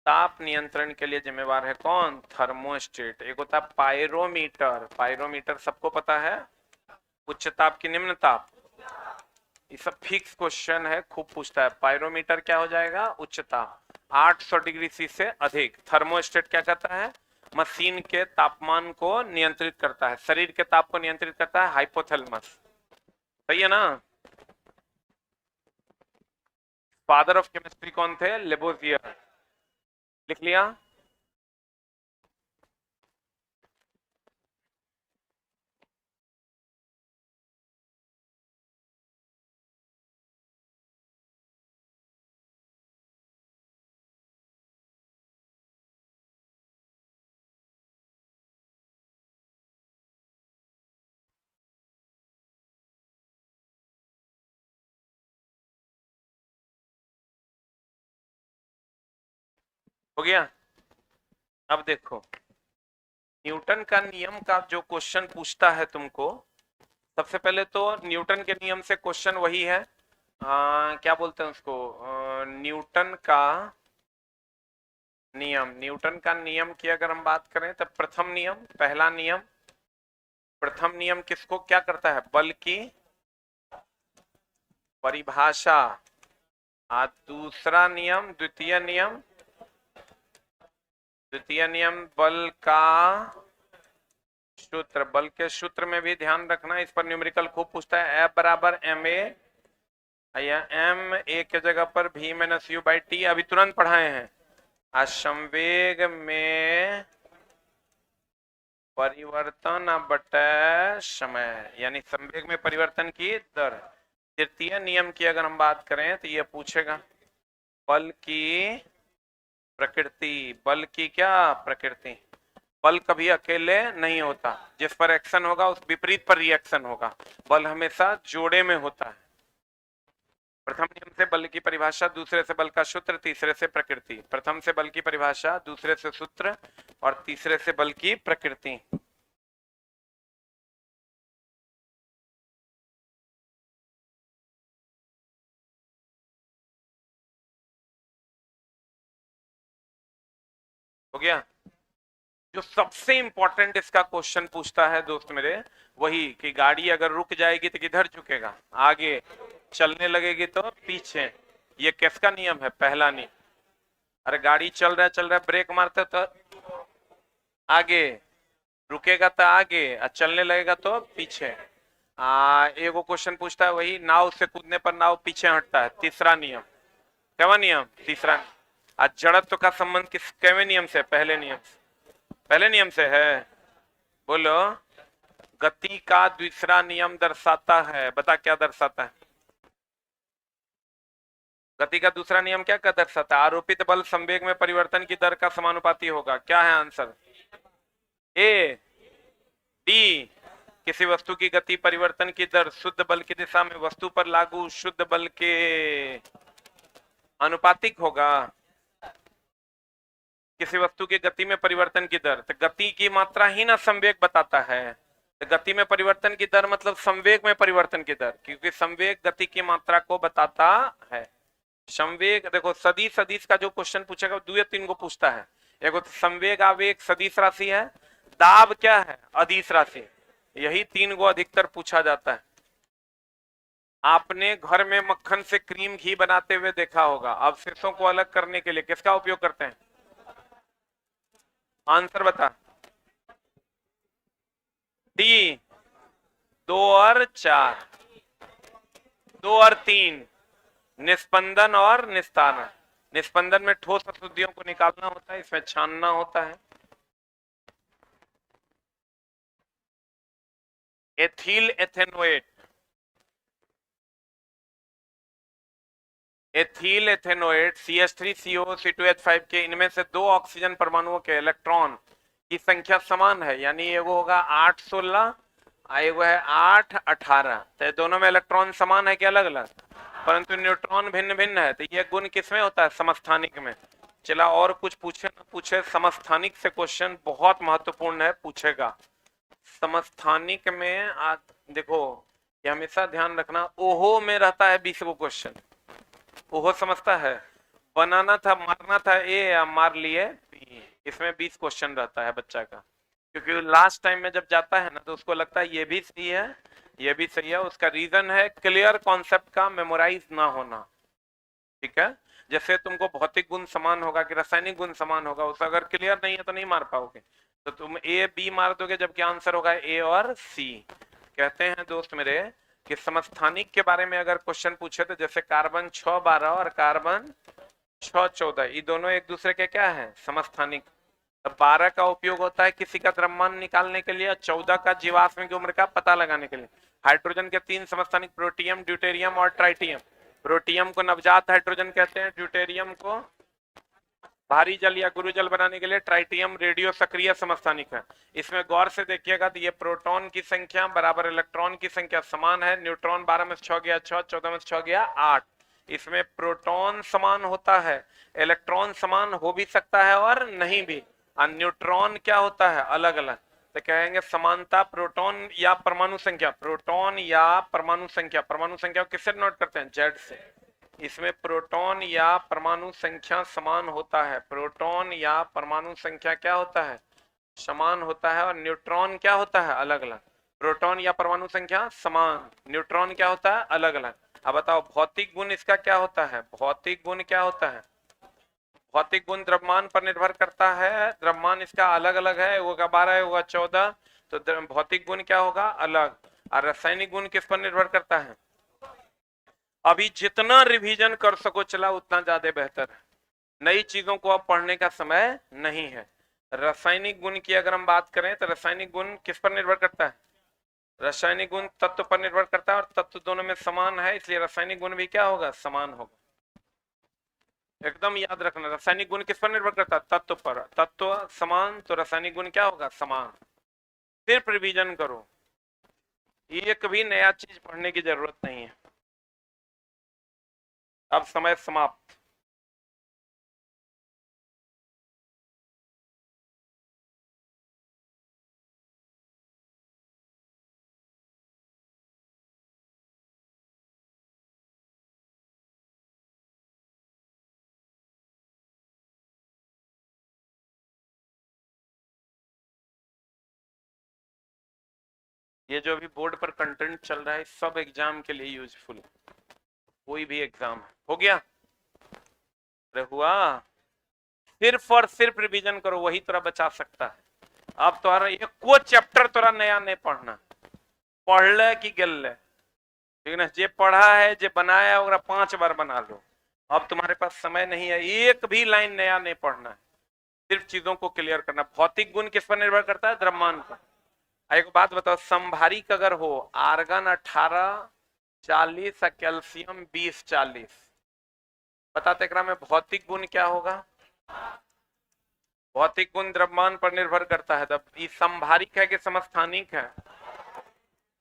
ताप नियंत्रण के लिए जिम्मेवार है। कौन? थर्मोस्टेट। एक होता है पायरोमीटर। पायरोमीटर सबको पता है, उच्च ताप की निम्न ताप। ये सब फिक्स क्वेश्चन है, खूब पूछता है। पायरोमीटर क्या हो जाएगा? उच्च ताप, 800 डिग्री सी से अधिक। थर्मोस्टेट क्या करता है? मशीन के तापमान को नियंत्रित करता है, शरीर के ताप को नियंत्रित करता है, हाइपोथैलेमस। सही है ना? फादर ऑफ केमिस्ट्री कौन थे? लेबोजियर। लिख लिया? हो गया? अब देखो, न्यूटन का नियम का जो क्वेश्चन पूछता है तुमको, सबसे पहले तो न्यूटन के नियम से क्वेश्चन वही है, क्या बोलते हैं उसको, न्यूटन का नियम। न्यूटन का नियम की अगर हम बात करें तो प्रथम नियम, पहला नियम, प्रथम नियम किसको क्या करता है? बल की परिभाषा। दूसरा नियम, द्वितीय नियम बल का सूत्र। बल के सूत्र में भी ध्यान रखना, इस पर न्यूमेरिकल खूब पूछता है। F बराबर एम ए, या एम ए के जगह पर v minus you by T, अभी तुरंत पढ़ाए हैं। संवेग में परिवर्तन बटे समय, यानी संवेग में परिवर्तन की दर। तृतीय नियम की अगर हम बात करें तो ये पूछेगा बल की प्रकृति। बल की क्या प्रकृति? बल कभी अकेले नहीं होता, जिस पर एक्शन होगा उस विपरीत पर रिएक्शन होगा। बल हमेशा जोड़े में होता है। प्रथम नियम से बल की परिभाषा, दूसरे से बल का सूत्र, तीसरे से प्रकृति। प्रथम से बल की परिभाषा, दूसरे से सूत्र और तीसरे से बल की प्रकृति। हो गया? जो सबसे इंपॉर्टेंट इसका क्वेश्चन पूछता है दोस्त मेरे, वही कि गाड़ी अगर रुक जाएगी तो किधर झुकेगा? आगे। चलने लगेगी तो पीछे। ये किसका नियम है? पहला नियम। अरे गाड़ी चल रहा है, ब्रेक मारते तो आगे, रुकेगा तो आगे, और चलने लगेगा तो पीछे। एगो क्वेश्चन पूछता है वही, नाव से कूदने पर नाव पीछे हटता है। तीसरा नियम। क्या नियम? तीसरा। आज जड़त्व का संबंध किस केवे नियम से? पहले नियम से। पहले नियम से है। बोलो। गति का दूसरा नियम दर्शाता है, बता क्या दर्शाता है? गति का दूसरा नियम क्या क्या दर्शाता है? आरोपित बल संवेग में परिवर्तन की दर का समानुपाती होगा। क्या है आंसर? ए, डी। किसी वस्तु की गति परिवर्तन की दर शुद्ध बल की दिशा में वस्तु पर लागू शुद्ध बल के अनुपातिक होगा। किसी वस्तु की गति में परिवर्तन की दर, तो गति की मात्रा ही ना संवेग बताता है। तो गति में परिवर्तन की दर मतलब संवेग में परिवर्तन की दर, क्योंकि संवेग गति की मात्रा को बताता है। संवेग देखो, सदिश सदिश का जो क्वेश्चन पूछेगा 2 या 3 को पूछता है। एक संवेग आवेग सदिश राशि है, दाब क्या है, अदिश राशि। यही 3 को अधिकतर पूछा जाता है। आपने घर में मक्खन से क्रीम घी बनाते हुए देखा होगा, अवशेषों को अलग करने के लिए किसका उपयोग करते हैं? आंसर बता। डी, 2 और 4, 2 और 3, निस्पंदन और निस्तारण। निस्पंदन में ठोस अशुद्धियों को निकालना होता है, इसमें छानना होता है। Ethyl ethanoate, ethyl ethanoate CH3CO, C2H5 के इनमें से 2 ऑक्सीजन परमाणुओं के इलेक्ट्रॉन की संख्या समान है, यानी ये वो होगा 8-16, वो है 8-18। तो दोनों में इलेक्ट्रॉन समान है कि अलग अलग? परंतु न्यूट्रॉन भिन्न भिन्न है। तो ये गुण किसमें होता है? समस्थानिक में। चला और कुछ पूछे ना पूछे, समस्थानिक से क्वेश्चन बहुत महत्वपूर्ण है, पूछेगा। समस्थानिक में देखो, ये हमेशा ध्यान रखना, ओहो में रहता है 20 को क्वेश्चन। ओहो समझता है, बनाना था मारना था ए या मार लिए बी। इसमें 20 क्वेश्चन रहता है बच्चा का, क्योंकि लास्ट टाइम में जब जाता है ना तो उसको लगता है ये भी सही है, ये भी सही है। उसका रीजन है क्लियर कॉन्सेप्ट का मेमोराइज ना होना। ठीक है, जैसे तुमको भौतिक गुण समान होगा कि रासायनिक गुण समान होगा, उसे अगर क्लियर नहीं है तो नहीं मार पाओगे, तो तुम ए बी मार दोगे, जबकि आंसर होगा ए और सी। कहते हैं दोस्त मेरे कि समस्थानिक के बारे में अगर क्वेश्चन पूछे तो जैसे कार्बन 6-12 और कार्बन 6-14, ये दोनों एक दूसरे के क्या है? समस्थानिक। 12 का उपयोग होता है किसी का द्रव्यमान निकालने के लिए, 14 का जीवाश्म की उम्र का पता लगाने के लिए। हाइड्रोजन के 3 समस्थानिक, प्रोटियम, ड्यूटेरियम और ट्राइटियम। प्रोटियम को नवजात हाइड्रोजन कहते हैं, ड्यूटेरियम को भारी जल या गुरु जल बनाने के लिए, ट्राइटियम रेडियो सक्रिय समस्थानिक है। इसमें गौर से देखिएगा तो ये प्रोटॉन की संख्या बराबर इलेक्ट्रॉन की संख्या समान है। न्यूट्रॉन 12 में 6 गया 6, 14 में 6 गया 8। इसमें प्रोटॉन समान होता है, इलेक्ट्रॉन समान हो भी सकता है और नहीं भी, और न्यूट्रॉन क्या होता है? अलग अलग। तो कहेंगे समानता प्रोटॉन या परमाणु संख्या, प्रोटॉन या परमाणु संख्या। परमाणु संख्या किससे नोट करते हैं? जेड से। इसमें प्रोटॉन या परमाणु संख्या समान होता है, प्रोटॉन या परमाणु संख्या क्या होता है? समान होता है। और न्यूट्रॉन क्या होता है? अलग अलग। प्रोटॉन या परमाणु संख्या समान, न्यूट्रॉन क्या होता है? अलग अलग। अब बताओ भौतिक गुण इसका क्या होता है? भौतिक गुण क्या होता है? भौतिक गुण द्रव्यमान पर निर्भर करता है, द्रव्यमान इसका अलग अलग है, वो 12 है, वो 14। तो भौतिक गुण क्या होगा? अलग। और रासायनिक गुण किस पर निर्भर करता है? अभी जितना रिवीजन कर सको चला उतना ज्यादा बेहतर है, नई चीजों को अब पढ़ने का समय नहीं है। रासायनिक गुण की अगर हम बात करें तो रासायनिक गुण किस पर निर्भर करता है? रासायनिक गुण तत्व पर निर्भर करता है, और तत्व दोनों में समान है, इसलिए रासायनिक गुण भी क्या होगा? समान होगा। एकदम याद रखना, रासायनिक गुण किस पर निर्भर करता है? तत्व पर। तत्व समान तो रासायनिक गुण क्या होगा? समान। सिर्फ रिवीजन करो, एक भी नया चीज पढ़ने की जरूरत नहीं है। अब समय समाप्त। ये जो अभी बोर्ड पर कंटेंट चल रहा है सब एग्जाम के लिए यूजफुल है, कोई भी एग्जाम हो गया। अरे हुआ, सिर्फ और सिर्फ रिवीजन करो, वही तोरा बचा सकता है। अब तुम्हारा ये कोई चैप्टर तोरा नया नहीं पढ़ना, पढ़ ले कि गल ले, ठीक है? जे पढ़ा है जे बनाया है 5 बार बना लो। अब तुम्हारे पास समय नहीं है, एक भी लाइन नया नहीं पढ़ना है, सिर्फ चीजों को क्लियर करना। भौतिक गुण किस पर निर्भर करता है? द्रव्यमान पर। एक बात बताओ, संभारिक अगर हो, आर्गन 18-40 कैल्शियम 20-40, बता तेकरा में भौतिक गुण क्या होगा? भौतिक गुण द्रव्यमान पर निर्भर करता है। तब ये संभारिक है कि समस्थानिक है?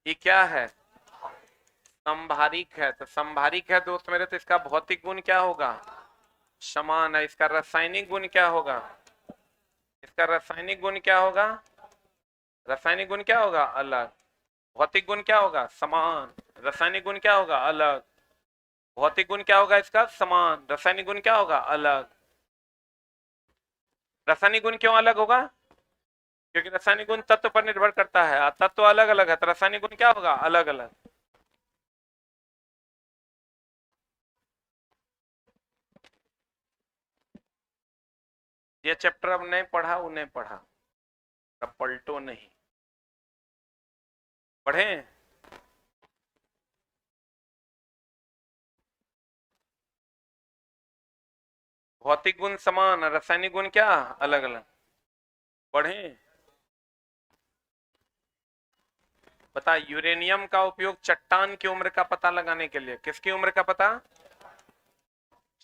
ये क्या है? संभारिक है। तो संभारिक है दोस्त मेरे, तो इसका भौतिक गुण क्या होगा? समान है। इसका रासायनिक गुण क्या होगा? इसका रासायनिक गुण क्या होगा? रासायनिक गुण क्या होगा? अलग। भौतिक गुण क्या होगा? समान। रासायनिक गुण क्या होगा? अलग। भौतिक गुण क्या होगा इसका? समान। रासायनिक गुण क्या होगा? अलग। रासायनिक गुण क्यों अलग होगा? क्योंकि रासायनिक गुण तत्व पर निर्भर करता है, तत्व अलग अलग है तो रासायनिक गुण क्या होगा? अलग अलग। ये चैप्टर अब नहीं पढ़ा, उन्हें पढ़ा, अब पलटो नहीं, पढ़े। भौतिक गुण समान, रासायनिक गुण क्या? अलग अलग। पढ़े। बता, यूरेनियम का उपयोग चट्टान की उम्र का पता लगाने के लिए, किसकी उम्र का पता?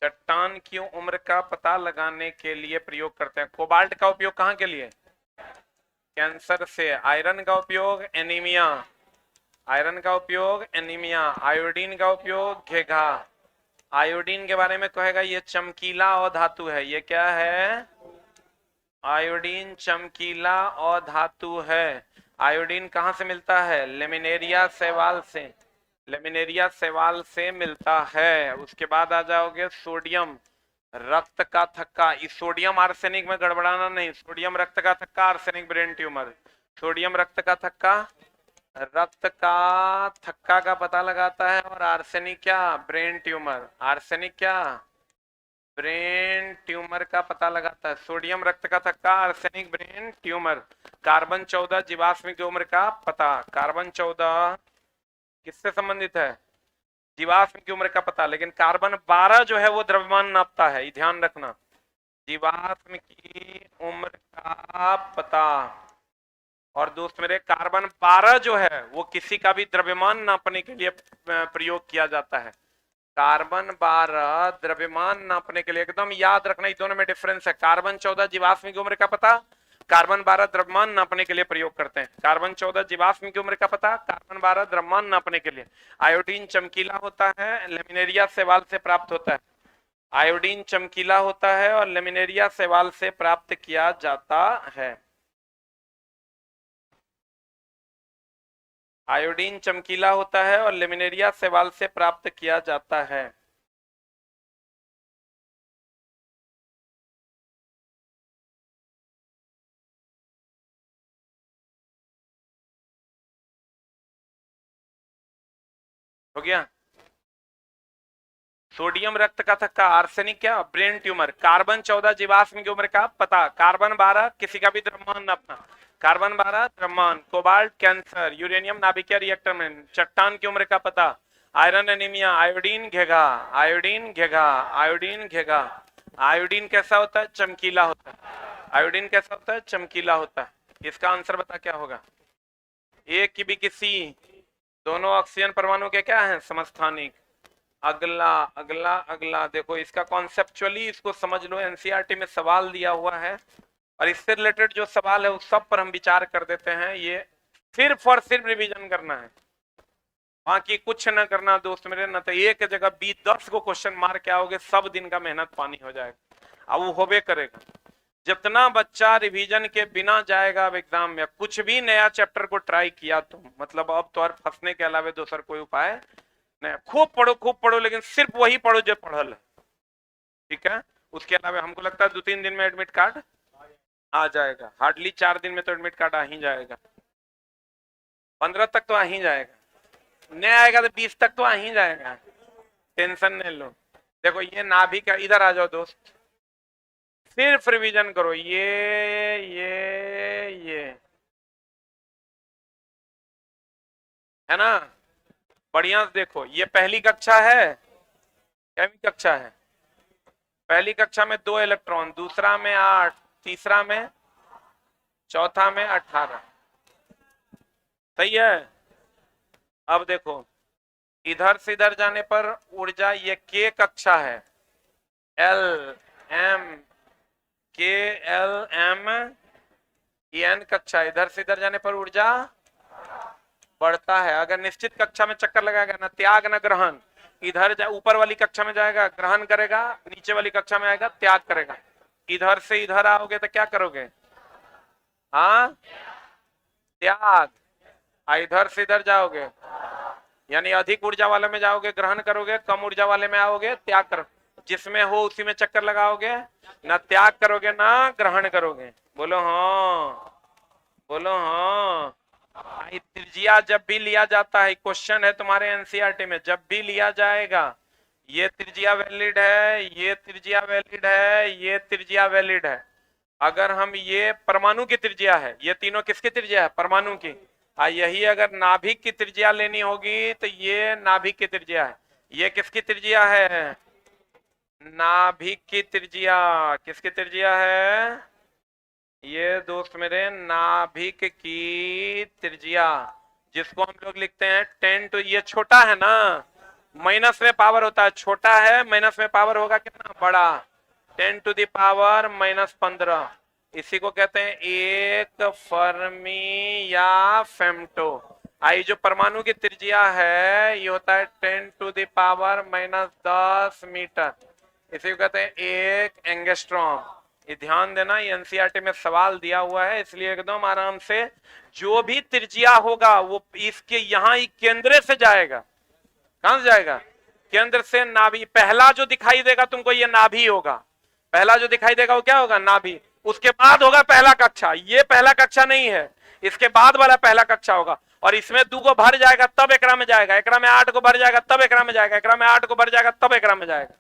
चट्टान की उम्र का पता लगाने के लिए प्रयोग करते हैं। कोबाल्ट का उपयोग कहां के लिए? कैंसर से। आयरन का उपयोग एनीमिया, आयरन का उपयोग एनीमिया। आयोडीन का उपयोग घेघा। आयोडीन के बारे में कहेगा ये चमकीला अधातु है। ये क्या है? आयोडीन चमकीला अधातु है। आयोडीन कहां से मिलता है? लेमिनेरिया शैवाल से, लेमिनेरिया शैवाल से मिलता है। उसके बाद आ जाओगे सोडियम, रक्त का थक्का। इस सोडियम आर्सेनिक में गड़बड़ाना नहीं, सोडियम रक्त का थक्का, आर्सेनिक ब्रेन ट्यूमर। सोडियम रक्त का थक्का, रक्त का थक्का का पता लगाता है, और आर्सेनिक क्या? Brain tumour. आर्सेनिक क्या? ब्रेन ट्यूमर का पता लगाता है। सोडियम रक्त का थक्का, आर्सेनिक ब्रेन ट्यूमर। कार्बन 14 जीवाश्म की उम्र का पता। कार्बन 14 किससे संबंधित है? जीवाश्म की उम्र का पता। लेकिन कार्बन 12 जो है वो द्रव्यमान नापता है, ध्यान रखना। जीवाश्म की उम्र का पता। और दोस्त मेरे, कार्बन 12 जो है वो किसी का भी द्रव्यमान नापने के लिए प्रयोग किया जाता है। कार्बन 12 द्रव्यमान नापने के लिए, एकदम याद रखना, दोनों में डिफरेंस है। कार्बन 14 जीवाश्म की उम्र का पता, कार्बन 12 द्रव्यमान नापने के लिए प्रयोग करते हैं। कार्बन 14 जीवाश्म की उम्र का पता, कार्बन 12 द्रव्यमान नापने के लिए। आयोडीन चमकीला होता है, लेमिनेरिया शैवाल से प्राप्त होता है। आयोडीन चमकीला होता है और लेमिनेरिया शैवाल से प्राप्त किया जाता है। आयोडीन चमकीला होता है और लेमिनेरिया शैवाल से प्राप्त किया जाता है। हो गया। सोडियम रक्त का थक्का, आर्सेनिक क्या? Brain tumour. कार्बन 14 जीवाश्म की उम्र का पता, कार्बन 12 किसी का भी द्रव्यमान नापना, कार्बन 12 द्रव्यमान। कोबाल्ट कैंसर, यूरेनियम नाभिकीय रिएक्टर में। चट्टान की उम्र का पता, आयरन एनीमिया। आयोडीन घेघा, आयोडीन घेघा, आयोडीन घेघा। आयोडीन कैसा होता है? चमकीला होता है। आयोडीन कैसा होता है? चमकीला होता है। इसका आंसर बता क्या होगा? एक की भी किसी, दोनों ऑक्सीजन परमाणु के क्या है? समस्थानिक। अगला अगला अगला देखो, इसका कॉन्सेप्चुअली इसको समझ लो। एनसीईआरटी में सवाल दिया हुआ है और इससे रिलेटेड जो सवाल है उस सब पर हम विचार कर देते हैं। ये सिर्फ और सिर्फ रिवीजन करना है, बाकी कुछ ना करना दोस्त मेरे। न तो एक जगह 20-10 को क्वेश्चन मार के आओगे, सब दिन का मेहनत पानी हो जाएगा। अब वो होबे करेगा। जितना बच्चा रिवीजन के बिना जाएगा अब एग्जाम में, कुछ भी नया चैप्टर को ट्राई किया तुम, मतलब अब तो और फंसने के अलावा दूसरा कोई उपाय नहीं। खूब पढ़ो, लेकिन सिर्फ वही पढ़ो जो पढ़ल है, ठीक है? उसके अलावा हमको लगता है 2-3 दिन में एडमिट कार्ड आ जाएगा, हार्डली 4 दिन में तो एडमिट कार्ड आ ही जाएगा। 15 तक तो आ ही जाएगा, नहीं आएगा तो 20 तक तो आ ही जाएगा, टेंशन नहीं लो। देखो ये नाभि का, इधर आ जाओ दोस्त, सिर्फ रिवीजन करो। ये है ना? बढ़िया से देखो, ये पहली कक्षा है, कैवी कक्षा है? पहली कक्षा में 2 इलेक्ट्रॉन, दूसरा में 8, तीसरा में, चौथा में 18। सही है? अब देखो, इधर से इधर जाने पर ऊर्जा, ये के कक्षा है, एल एम, के एल एम, एन कक्षा। इधर से इधर जाने पर ऊर्जा बढ़ता है। अगर निश्चित कक्षा में चक्कर लगाएगा ना त्याग ना ग्रहण, इधर ऊपर वाली कक्षा में जाएगा ग्रहण करेगा, नीचे वाली कक्षा में आएगा त्याग करेगा। इधर से इधर आओगे तो क्या करोगे? हाँ, त्याग। इधर से इधर जाओगे यानी अधिक ऊर्जा वाले में जाओगे ग्रहण करोगे, कम ऊर्जा वाले में आओगे त्याग करो, जिसमें हो उसी में चक्कर लगाओगे, ना त्याग करोगे ना ग्रहण करोगे। बोलो हाँ, बोलो हाँ। त्रिज्या जब भी लिया जाता है, क्वेश्चन है तुम्हारे एनसीईआरटी में, जब भी लिया जाएगा ये त्रिज्या वैलिड है, ये त्रिज्या वैलिड है, ये त्रिज्या वैलिड है। अगर हम ये परमाणु की त्रिज्या है, ये तीनों किसकी त्रिज्या है? परमाणु की। यही अगर नाभिक की त्रिज्या लेनी होगी तो ये नाभिक की त्रिज्या है। ये किसकी त्रिज्या है? नाभिक की त्रिज्या। किसकी त्रिज्या है? ये दोस्त मेरे नाभिक की त्रिज्या, जिसको हम लोग लिखते हैं 10 टू, ये छोटा है ना, माइनस में पावर होता है, छोटा है माइनस में पावर होगा कितना? बड़ा। 10 टू द पावर -15, इसी को कहते हैं एक फर्मी या फेम्टो। आई जो परमाणु की त्रिज्या है ये होता है 10 टू द पावर -10 मीटर, इसी को कहते हैं एक एंगस्ट्रॉम। ये ध्यान देना, ये एनसीईआरटी में सवाल दिया हुआ है, इसलिए एकदम आराम से जो भी त्रिज्या होगा वो इसके यहाँ ही केंद्र से जाएगा। कहां से जाएगा? केंद्र से नाभि। पहला जो दिखाई देगा तुमको ये नाभि होगा, पहला जो दिखाई देगा वो क्या होगा? नाभि। उसके बाद होगा पहला कक्षा, ये पहला कक्षा नहीं है, इसके बाद वाला पहला कक्षा होगा, और इसमें 2 को भर जाएगा तब एकरा में जाएगा, एकरा में 8 को भर जाएगा तब एकरा में जाएगा, एकरा में 8 को भर जाएगा तब एकरा में जाएगा।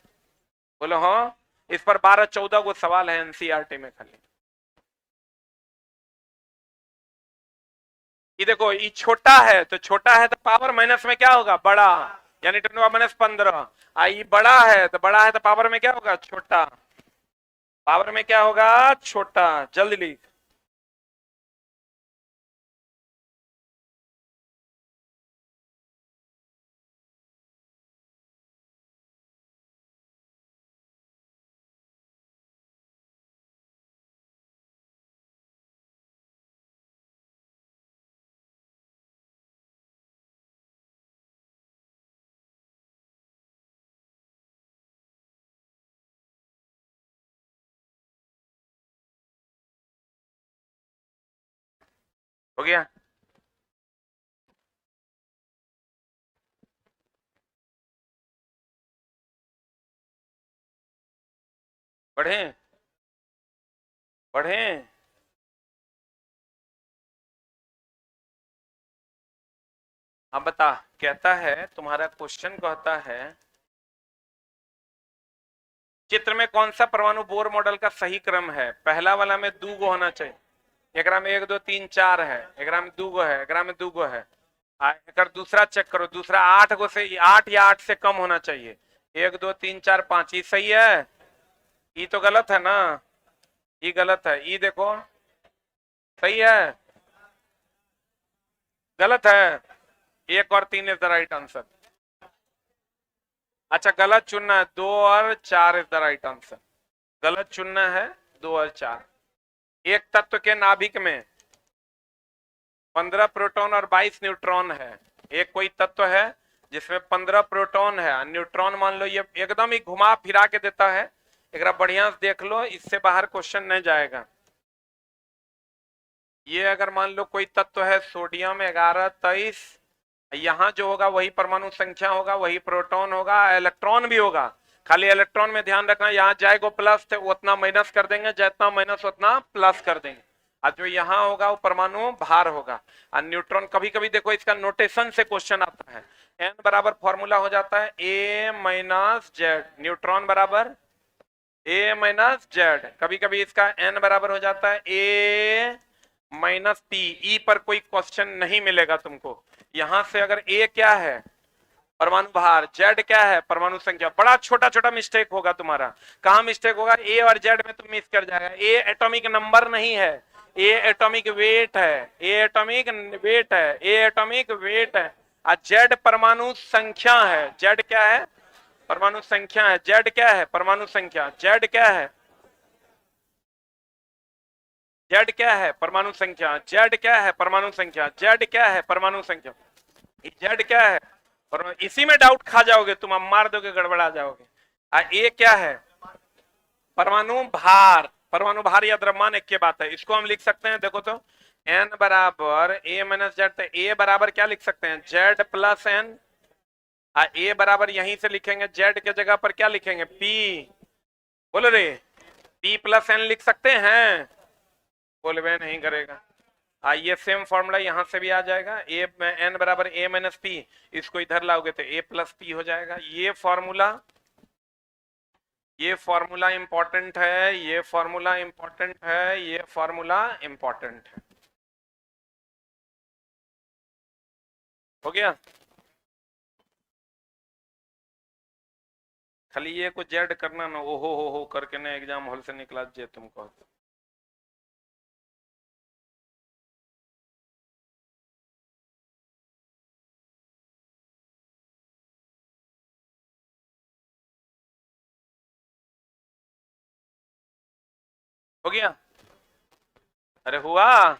बोलो हाँ। इस पर 12-14 को सवाल है एनसीईआरटी में खाली। ये देखो ये छोटा है, तो छोटा है तो पावर माइनस में क्या होगा? बड़ा, यानी 10⁻15। ये बड़ा है तो बड़ा है तो पावर में क्या होगा? छोटा। पावर में क्या होगा? छोटा। जल्दी लिख। हो गया? पढ़े पढ़े? अब बता, कहता है तुम्हारा क्वेश्चन कहता है चित्र में कौन सा परमाणु बोर मॉडल का सही क्रम है? पहला वाला में 2 गो होना चाहिए, एकरा में 1 2 3 4 है, एकरा में 2 गो है, एकरा में 2 गो है। अगर दूसरा चेक करो, दूसरा 8 गो से 8 या 8 से कम होना चाहिए। 1 2 3 4 5, ये सही है? ये तो गलत है ना, ये गलत है। ये देखो सही है? गलत है। 1 और 3 इज द राइट आंसर। अच्छा गलत चुनना है, 2 और 4 इज द राइट आंसर। गलत चुनना है 2 और 4। एक तत्व के नाभिक में 15 प्रोटॉन और 22 न्यूट्रॉन है। एक कोई तत्व है जिसमें 15 प्रोटॉन है, न्यूट्रॉन मान लो ये एकदम ही घुमा फिरा के देता है, एक बढ़िया से देख लो, इससे बाहर क्वेश्चन नहीं जाएगा। ये अगर मान लो कोई तत्व है सोडियम 1123, यहां जो होगा वही परमाणु संख्या होगा, वही प्रोटॉन होगा, इलेक्ट्रॉन भी होगा। खाली इलेक्ट्रॉन में ध्यान रखना, यहाँ जाएगा प्लस थे उतना माइनस कर देंगे, जितना माइनस उतना प्लस कर देंगे। और जो यहाँ होगा वो परमाणु भार होगा। और न्यूट्रॉन कभी कभी देखो इसका नोटेशन से क्वेश्चन आता है, एन बराबर फॉर्मूला हो जाता है ए माइनस जेड, न्यूट्रॉन बराबर ए माइनस जेड। कभी कभी इसका एन बराबर हो जाता है ए माइनस पी। ई पर कोई क्वेश्चन नहीं मिलेगा तुमको। यहां से अगर ए क्या है? परमाणु भार। जेड क्या है? परमाणु संख्या। बड़ा छोटा छोटा मिस्टेक होगा तुम्हारा। कहां मिस्टेक होगा? ए और जेड में तुम मिस कर जाएगा। ए एटॉमिक नंबर नहीं है, ए एटॉमिक वेट है, ए एटॉमिक वेट है, ए एटॉमिक वेट है। और जेड परमाणु संख्या है। जेड क्या है? परमाणु संख्या है। जेड क्या है? परमाणु संख्या। जेड क्या है? जेड क्या है? परमाणु संख्या। जेड क्या है? परमाणु संख्या। जेड क्या है? परमाणु संख्या। जेड क्या है? इसी में डाउट खा जाओगे तुम, अब मार दोगे, गड़बड़ा जाओगे। ए क्या है? परमाणु भार। परमाणु भार या द्रव्यमान एक की बात है। इसको हम लिख सकते हैं, देखो तो, एन बराबर ए माइनस जेड। ए बराबर क्या लिख सकते हैं? Z plus N. ए बराबर यहीं से लिखेंगे, जेड के जगह पर क्या लिखेंगे, पी, बोलो रे, पी प्लस एन लिख सकते हैं, बोलवे नहीं करेगा। ये सेम फॉर्मूला यहां से भी आ जाएगा, ए एन बराबर ए माइनस पी, इसको इधर लाओगे तो ए प्लस पी हो जाएगा। ये फॉर्मूला इंपॉर्टेंट है, ये फॉर्मूला इंपॉर्टेंट है, ये फॉर्मूला इंपॉर्टेंट है। हो गया, खाली ये को जेड करना ना, ओहो हो करके ना एग्जाम हॉल से निकला जे तुमको। हो गया, अरे हुआ।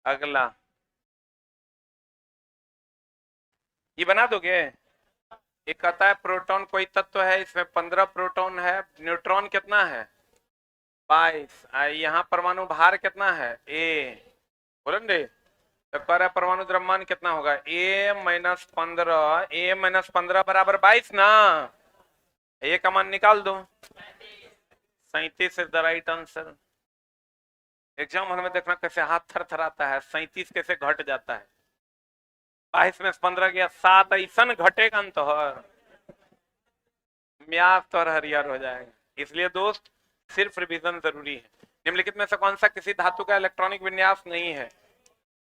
अगला ये बना दोगे, एक कहता है प्रोटॉन कोई तत्व है, इसमें 15 प्रोटॉन है, न्यूट्रॉन कितना है 22, यहाँ परमाणु भार कितना है ए, बोलेंगे तो कह रहा परमाणु द्रव्यमान कितना होगा ए माइनस 15, ए माइनस 15 बराबर 22 ना, ए का मान निकाल दो, 37 is the right answer. Exam हमें देखना कैसे हाथ थर थर आता है, 37 कैसे घट जाता है, 22 में 15 गया 7, ऐसा घटेगा तो म्याज तो हरियर हो जाएगा। इसलिए दोस्त सिर्फ रिवीजन जरूरी है। निम्नलिखित में से कौन सा किसी धातु का इलेक्ट्रॉनिक विन्यास नहीं है,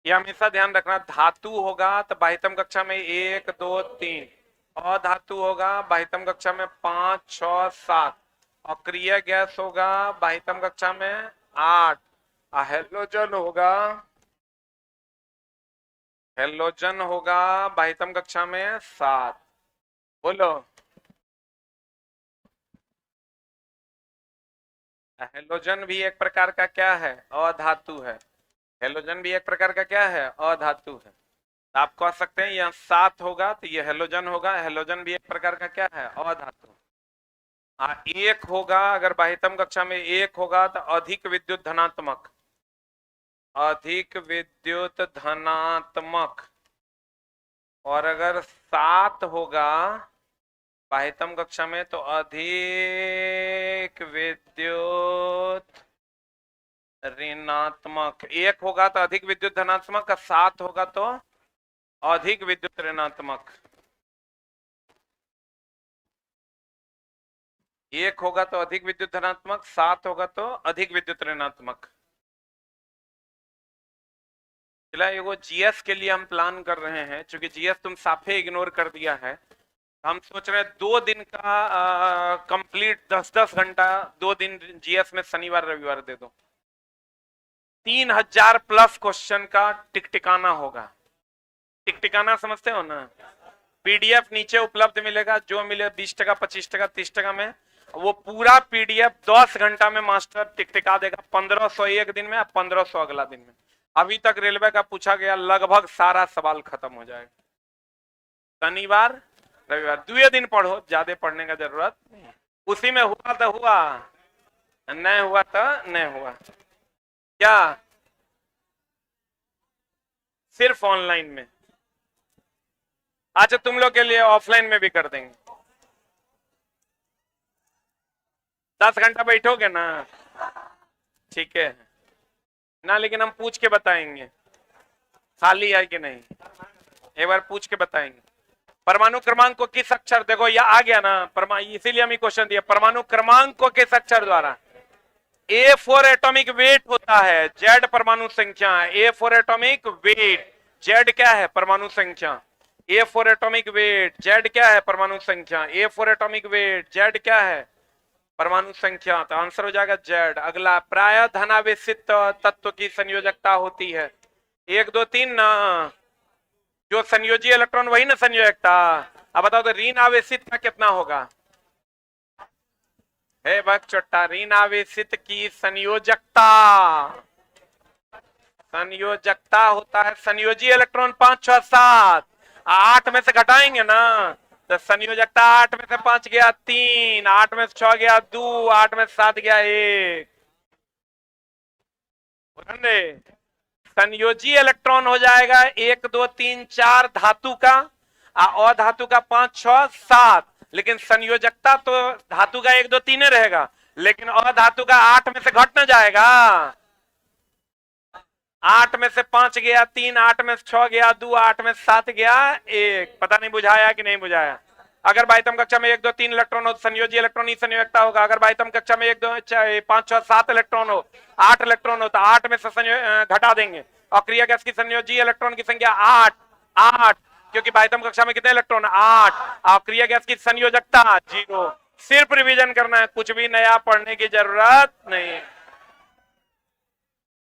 ये हमेशा ध्यान रखना। धातु होगा तो बाह्यतम कक्षा में 1 2 3, अधातु होगा बाह्यतम कक्षा में 5 6 7, अक्रिय गैस होगा बाह्यतम कक्षा में 8, हेलोजन होगा, हेलोजन होगा बाह्यतम कक्षा में 7। बोलो, हेलोजन भी एक प्रकार का क्या है, अधातु है, हेलोजन भी एक प्रकार का क्या है, अधातु है। आप कह सकते हैं यहाँ 7 होगा तो ये हेलोजन होगा, हेलोजन भी एक प्रकार का क्या है, अधातु। एक होगा अगर बाह्यतम कक्षा में 1 होगा तो अधिक विद्युत धनात्मक, अधिक विद्युत धनात्मक, और अगर 7 होगा बाह्यतम कक्षा में तो अधिक विद्युत ऋणात्मक। 1 होगा तो अधिक विद्युत धनात्मक, 7 होगा तो अधिक विद्युत ऋणात्मक। 1 होगा तो अधिक विद्युत धनात्मक, 7 होगा तो अधिक विद्युत ऋणात्मक। वो जीएस के लिए हम प्लान कर रहे हैं, क्योंकि जीएस तुम साफे इग्नोर कर दिया है। हम सोच रहे हैं 2 दिन का कंप्लीट 10-10 घंटा 2 दिन जीएस में शनिवार रविवार दे दो। 3000 प्लस क्वेश्चन का टिकटिकाना होगा। टिकटिकाना समझते हो ना, पीडीएफ नीचे उपलब्ध मिलेगा, जो मिले 20 टका 25 टका 30 टका में, वो पूरा पीडीएफ 10 घंटा में मास्टर टिकटिका देगा। 1500 एक दिन में, 1500 अगला दिन में। अभी तक रेलवे का पूछा गया लगभग सारा सवाल खत्म हो जाएगा। शनिवार रविवार 2 दिन पढ़ो, ज्यादा पढ़ने का जरूरत नहीं। उसी में हुआ तो हुआ, नहीं हुआ तो नहीं हुआ। क्या सिर्फ ऑनलाइन में? अच्छा, तुम लोग के लिए ऑफलाइन में भी कर देंगे। 10 घंटा बैठोगे ना, ठीक है ना, लेकिन हम पूछ के बताएंगे खाली है कि नहीं, एक बार पूछ के बताएंगे। परमाणु क्रमांक को किस अक्षर, देखो यह आ गया ना, इसीलिए हम क्वेश्चन दिया, परमाणु क्रमांक को किस अक्षर द्वारा। A4 एटॉमिक वेट होता है, Z परमाणु संख्या, A4 एटॉमिक वेट, Z क्या है परमाणु संख्या, A4 एटॉमिक वेट, Z क्या है परमाणु संख्या, A4 एटॉमिक वेट, Z क्या है परमाणु संख्या, तो आंसर हो जाएगा Z। अगला, प्राय धनावेशित तत्व की संयोजकता होती है 1 2 3 ना, जो संयोजी इलेक्ट्रॉन वही ना संयोजकता। अब बताओ तो ऋण आवेशित का कितना होगा, हे भक्त चट्टा, ऋण आवेशित की संयोजकता, संयोजकता होता है संयोजी इलेक्ट्रॉन 5 6 7, 8 में से घटाएंगे ना तो संयोजकता 8 में से 5 गया 3, 8 में से 6 गया 2, 8 में से 7 गया 1। संयोजी इलेक्ट्रॉन हो जाएगा 1 2 3 4 धातु का, और धातु का 5 6 7, लेकिन संयोजकता तो धातु का 1 2 3 रहेगा, लेकिन और धातु का 8 में से घट ना जाएगा। 8 में से 5 गया 3, 8 में से 6 गया 2, 8 में से 7 गया 1। पता नहीं बुझाया कि नहीं बुझाया। अगर बाह्यतम कक्षा में 1 2 3 इलेक्ट्रॉन हो तो संयोजी इलेक्ट्रॉन ही संयोजकता होगा। अगर बाह्यतम कक्षा में 1 2 5 6 7 इलेक्ट्रॉन हो, 8 इलेक्ट्रॉन हो तो 8 में से घटा देंगे। और क्रिया गैस की संयोजी इलेक्ट्रॉन की संख्या 8 8, क्योंकि बाह्यतम कक्षा में कितने इलेक्ट्रॉन 8, और क्रिया गैस की संयोजकता 0। सिर्फ रिवीजन करना है, कुछ भी नया पढ़ने की जरूरत नहीं।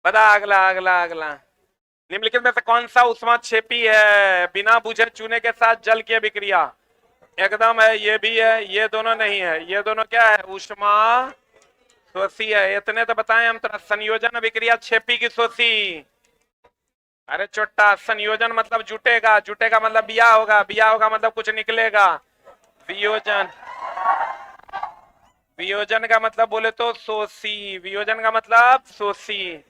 बता अगला अगला अगला। निम्नलिखित में से कौन सा ऊष्माक्षेपी है? बिना बुझे चूने के साथ जल की अभिक्रिया। एकदम है, ये भी है, ये दोनों नहीं है। ये दोनों क्या है? ऊष्मा शोषी है। इतने तो बताएं हम तरह। संयोजन अभिक्रिया छेपी की शोषी। अरे छोटा, संयोजन मतलब जुटेगा, जुटेगा मतलब बिया होगा, बिया होगा मतलब कुछ निकलेगा। वियोजन, वियोजन का मतलब बोले तो शोषी। वियोजन का मतलब शोषी।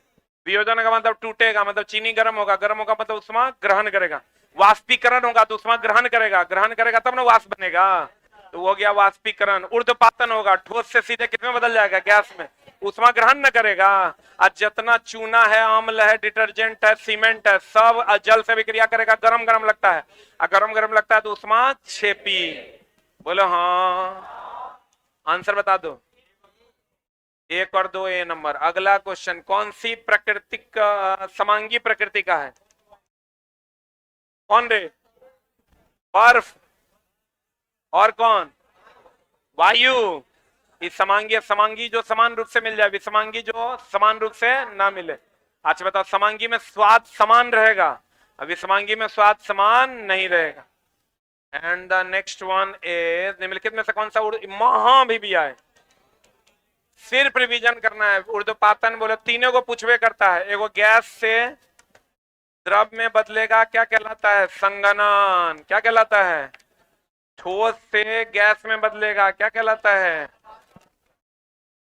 वियोजन का मतलब टूटेगा, मतलब चीनी गर्म होगा, गर्म होगा मतलब उष्मा ग्रहण करेगा। वाष्पीकरण होगा तो उष्मा ग्रहण करेगा, ग्रहण करेगा तब ना वाष्प बनेगा, तो हो गया वाष्पीकरण। ऊर्ध्वपातन होगा, ठोस से सीधे किसमें बदल जाएगा? गैस में। उष्मा ग्रहण न करेगा। आज जितना चूना है, अम्ल है, डिटर्जेंट है, सीमेंट है, सब जल से विक्रिया करेगा, गरम गरम लगता है, और गरम गरम लगता है तो उष्मा छेपी। बोलो हाँ, आंसर बता दो। 1 और 2 ए नंबर। अगला क्वेश्चन, कौन सी प्राकृतिक समांगी प्रकृति का है? कौन रे? बर्फ। और कौन? वायु। इस समांगी, समांगी जो समान रूप से मिल जाए, विसमांगी जो समान रूप से ना मिले। अच्छा बताओ, समांगी में स्वाद समान रहेगा, विसमांगी में स्वाद समान नहीं रहेगा। And the next one is, निम्नलिखित में से कौन सा महा भी आए? सिर्फ रिवीजन करना है। ऊर्ध्वपातन बोले तीनों को पूछवे करता है। एगो गैस से द्रव में बदलेगा, क्या कहलाता है? संघनन। क्या कहलाता है? ठोस से गैस में बदलेगा, क्या कहलाता है?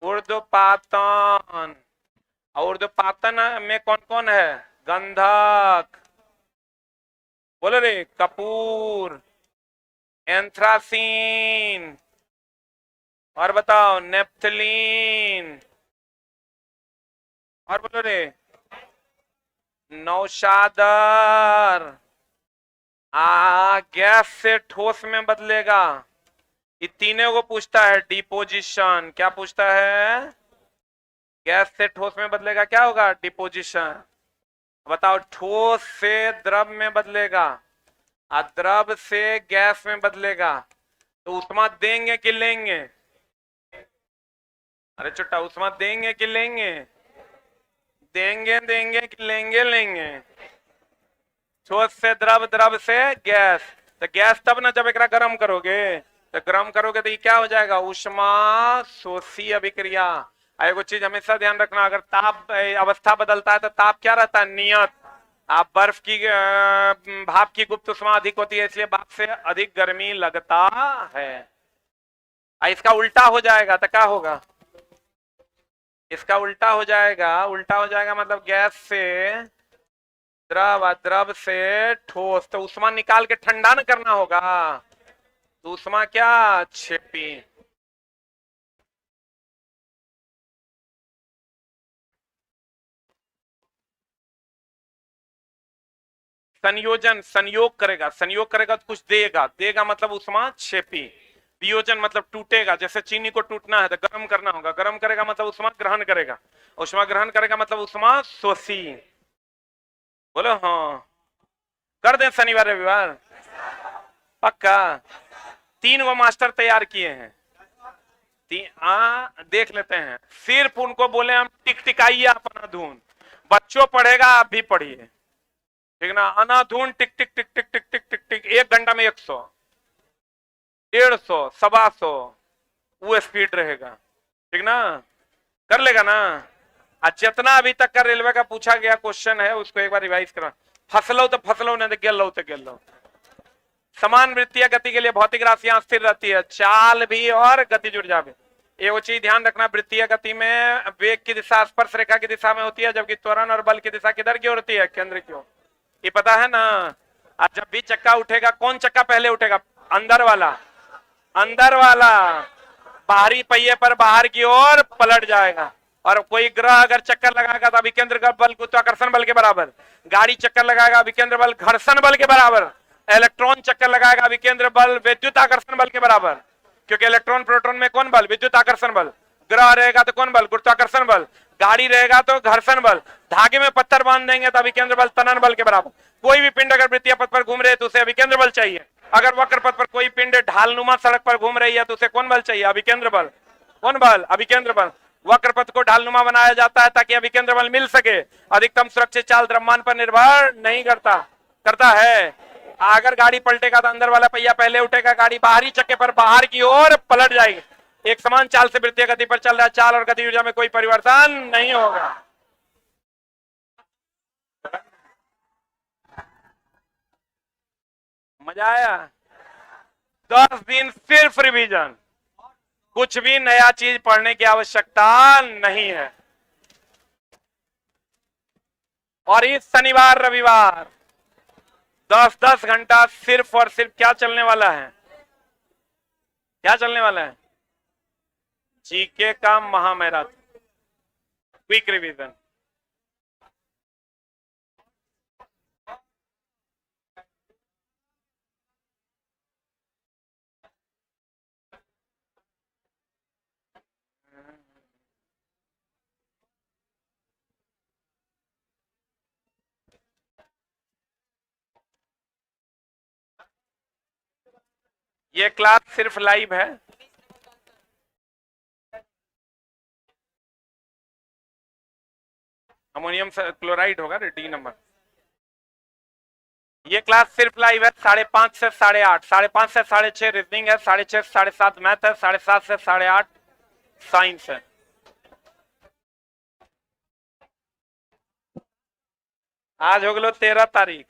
ऊर्ध्वपातन। और ऊर्ध्वपातन में कौन कौन है? गंधक, बोलो रे, कपूर, एंथ्रासीन, और बताओ नेप्थलीन, और बोलो रे नौशादर। गैस से ठोस में बदलेगा, ये तीनों को पूछता है डिपोजिशन। क्या पूछता है? गैस से ठोस में बदलेगा, क्या होगा? डिपोजिशन। बताओ, ठोस से द्रव में बदलेगा, द्रव से गैस में बदलेगा, तो उष्मा देंगे कि लेंगे? अरे छोटा, उष्मा देंगे कि लेंगे? देंगे देंगे कि लेंगे लेंगे? ठोस से द्रव, द्रव से गैस, तो गैस तब ना जब एक गर्म करोगे, तो गर्म करोगे तो ये क्या हो जाएगा? ऊष्मा शोषी अभिक्रिया। एगो चीज हमेशा ध्यान रखना, अगर ताप अवस्था बदलता है तो ताप क्या रहता है? नियत। आप बर्फ की भाप की गुप्त उष्मा अधिक होती है, इसलिए भाप से अधिक गर्मी लगता है। इसका उल्टा हो जाएगा तो क्या होगा? इसका उल्टा हो जाएगा, उल्टा हो जाएगा मतलब गैस से द्रव, द्रव से ठोस, तो उष्मा निकाल के ठंडा न करना होगा, तो उष्मा क्या? छेपी। संयोजन, संयोग करेगा, संयोग करेगा तो कुछ देगा, देगा मतलब उष्मा छेपी। वियोजन मतलब टूटेगा, जैसे चीनी को टूटना है तो गर्म करना होगा, गर्म करेगा मतलब उष्मा ग्रहण करेगा, उष्मा ग्रहण करेगा मतलब उष्मा शोषी। बोलो हाँ, कर दें शनिवार रविवार पक्का। 3 वो मास्टर तैयार किए हैं, देख लेते हैं। सिर्फ उनको बोले हम टिक टिकाइए अपना धुन, बच्चों पढ़ेगा, आप भी पढ़िए, ठीक ना? अनाधुन टिक टिक टिक टिक टिक टिक टिक टिक, 1 घंटा में 100 150 125, वो स्पीड रहेगा, ठीक ना? कर लेगा ना? आज जितना अभी तक का रेलवे का पूछा गया क्वेश्चन है उसको एक बार रिवाइज करा। फसलो तो फसलो, नहीं तो गेल लो तो गेल लो। समान वृत्तीय गति के लिए भौतिक राशियां स्थिर रहती है, चाल भी और गति जुड़ जावे। एगो चीज ध्यान रखना, वृत्तीय गति में वेग की दिशा स्पर्श रेखा की दिशा में होती है, जबकि त्वरण और बल की दिशा किधर की ओर होती है? केंद्र की ओर। ये पता है ना? और जब भी चक्का उठेगा, कौन चक्का पहले उठेगा? अंदर वाला, अंदर वाला। बाहरी पहिए पर बाहर की ओर पलट जाएगा। और कोई ग्रह अगर चक्कर लगाएगा तो अभिकेंद्र बल गुरुत्वाकर्षण बल के बराबर, गाड़ी चक्कर लगाएगा अभिकेंद्र बल घर्षण बल के बराबर, इलेक्ट्रॉन चक्कर लगाएगा अभिकेंद्र बल विद्युत आकर्षण बल के बराबर। क्योंकि इलेक्ट्रॉन प्रोटॉन में कौन बल? विद्युत आकर्षण बल। ग्रह रहेगा तो कौन बल? गुरुत्वाकर्षण बल। गाड़ी रहेगा तो घर्षण बल। धागे में पत्थर बांध देंगे तो अभिकेंद्र बल तनन बल के बराबर। कोई भी पिंड अगर वृत्तीय पथ पर घूम रहे तो उसे अभिकेंद्र बल चाहिए। अगर वक्र पथ पर कोई पिंड ढालनुमा सड़क पर घूम रही है तो उसे कौन बल चाहिए? अभिकेंद्र बल। कौन बल? अभिकेंद्र बल। वक्र पथ को ढालनुमा बनाया जाता है ताकि अभिकेंद्र बल मिल सके। अधिकतम सुरक्षित चाल द्रव्यमान पर निर्भर नहीं करता है। अगर गाड़ी पलटेगा तो अंदर वाला पहिया पहले उठेगा, गाड़ी बाहरी चक्के पर बाहर की ओर पलट जाएगी। एक समान चाल से वृत्तीय गति पर चल रहा है, चाल और गति ऊर्जा में कोई परिवर्तन नहीं होगा। मजा आया? 10 दिन सिर्फ रिवीजन, कुछ भी नया चीज पढ़ने की आवश्यकता नहीं है। और इस शनिवार रविवार 10-10 घंटा सिर्फ और सिर्फ क्या चलने वाला है? क्या चलने वाला है? जीके का महामैराथन, क्विक रिवीजन। ये क्लास सिर्फ लाइव है। अमोनियम क्लोराइड होगा डी नंबर। ये क्लास सिर्फ लाइव है। 5:30 से 8:30, 5:30 से 6:30 रीजनिंग है, 6:30 से 7:30 मैथ है, 7:30 से 8:30 साइंस है। आज हो गलो 13 तारीख।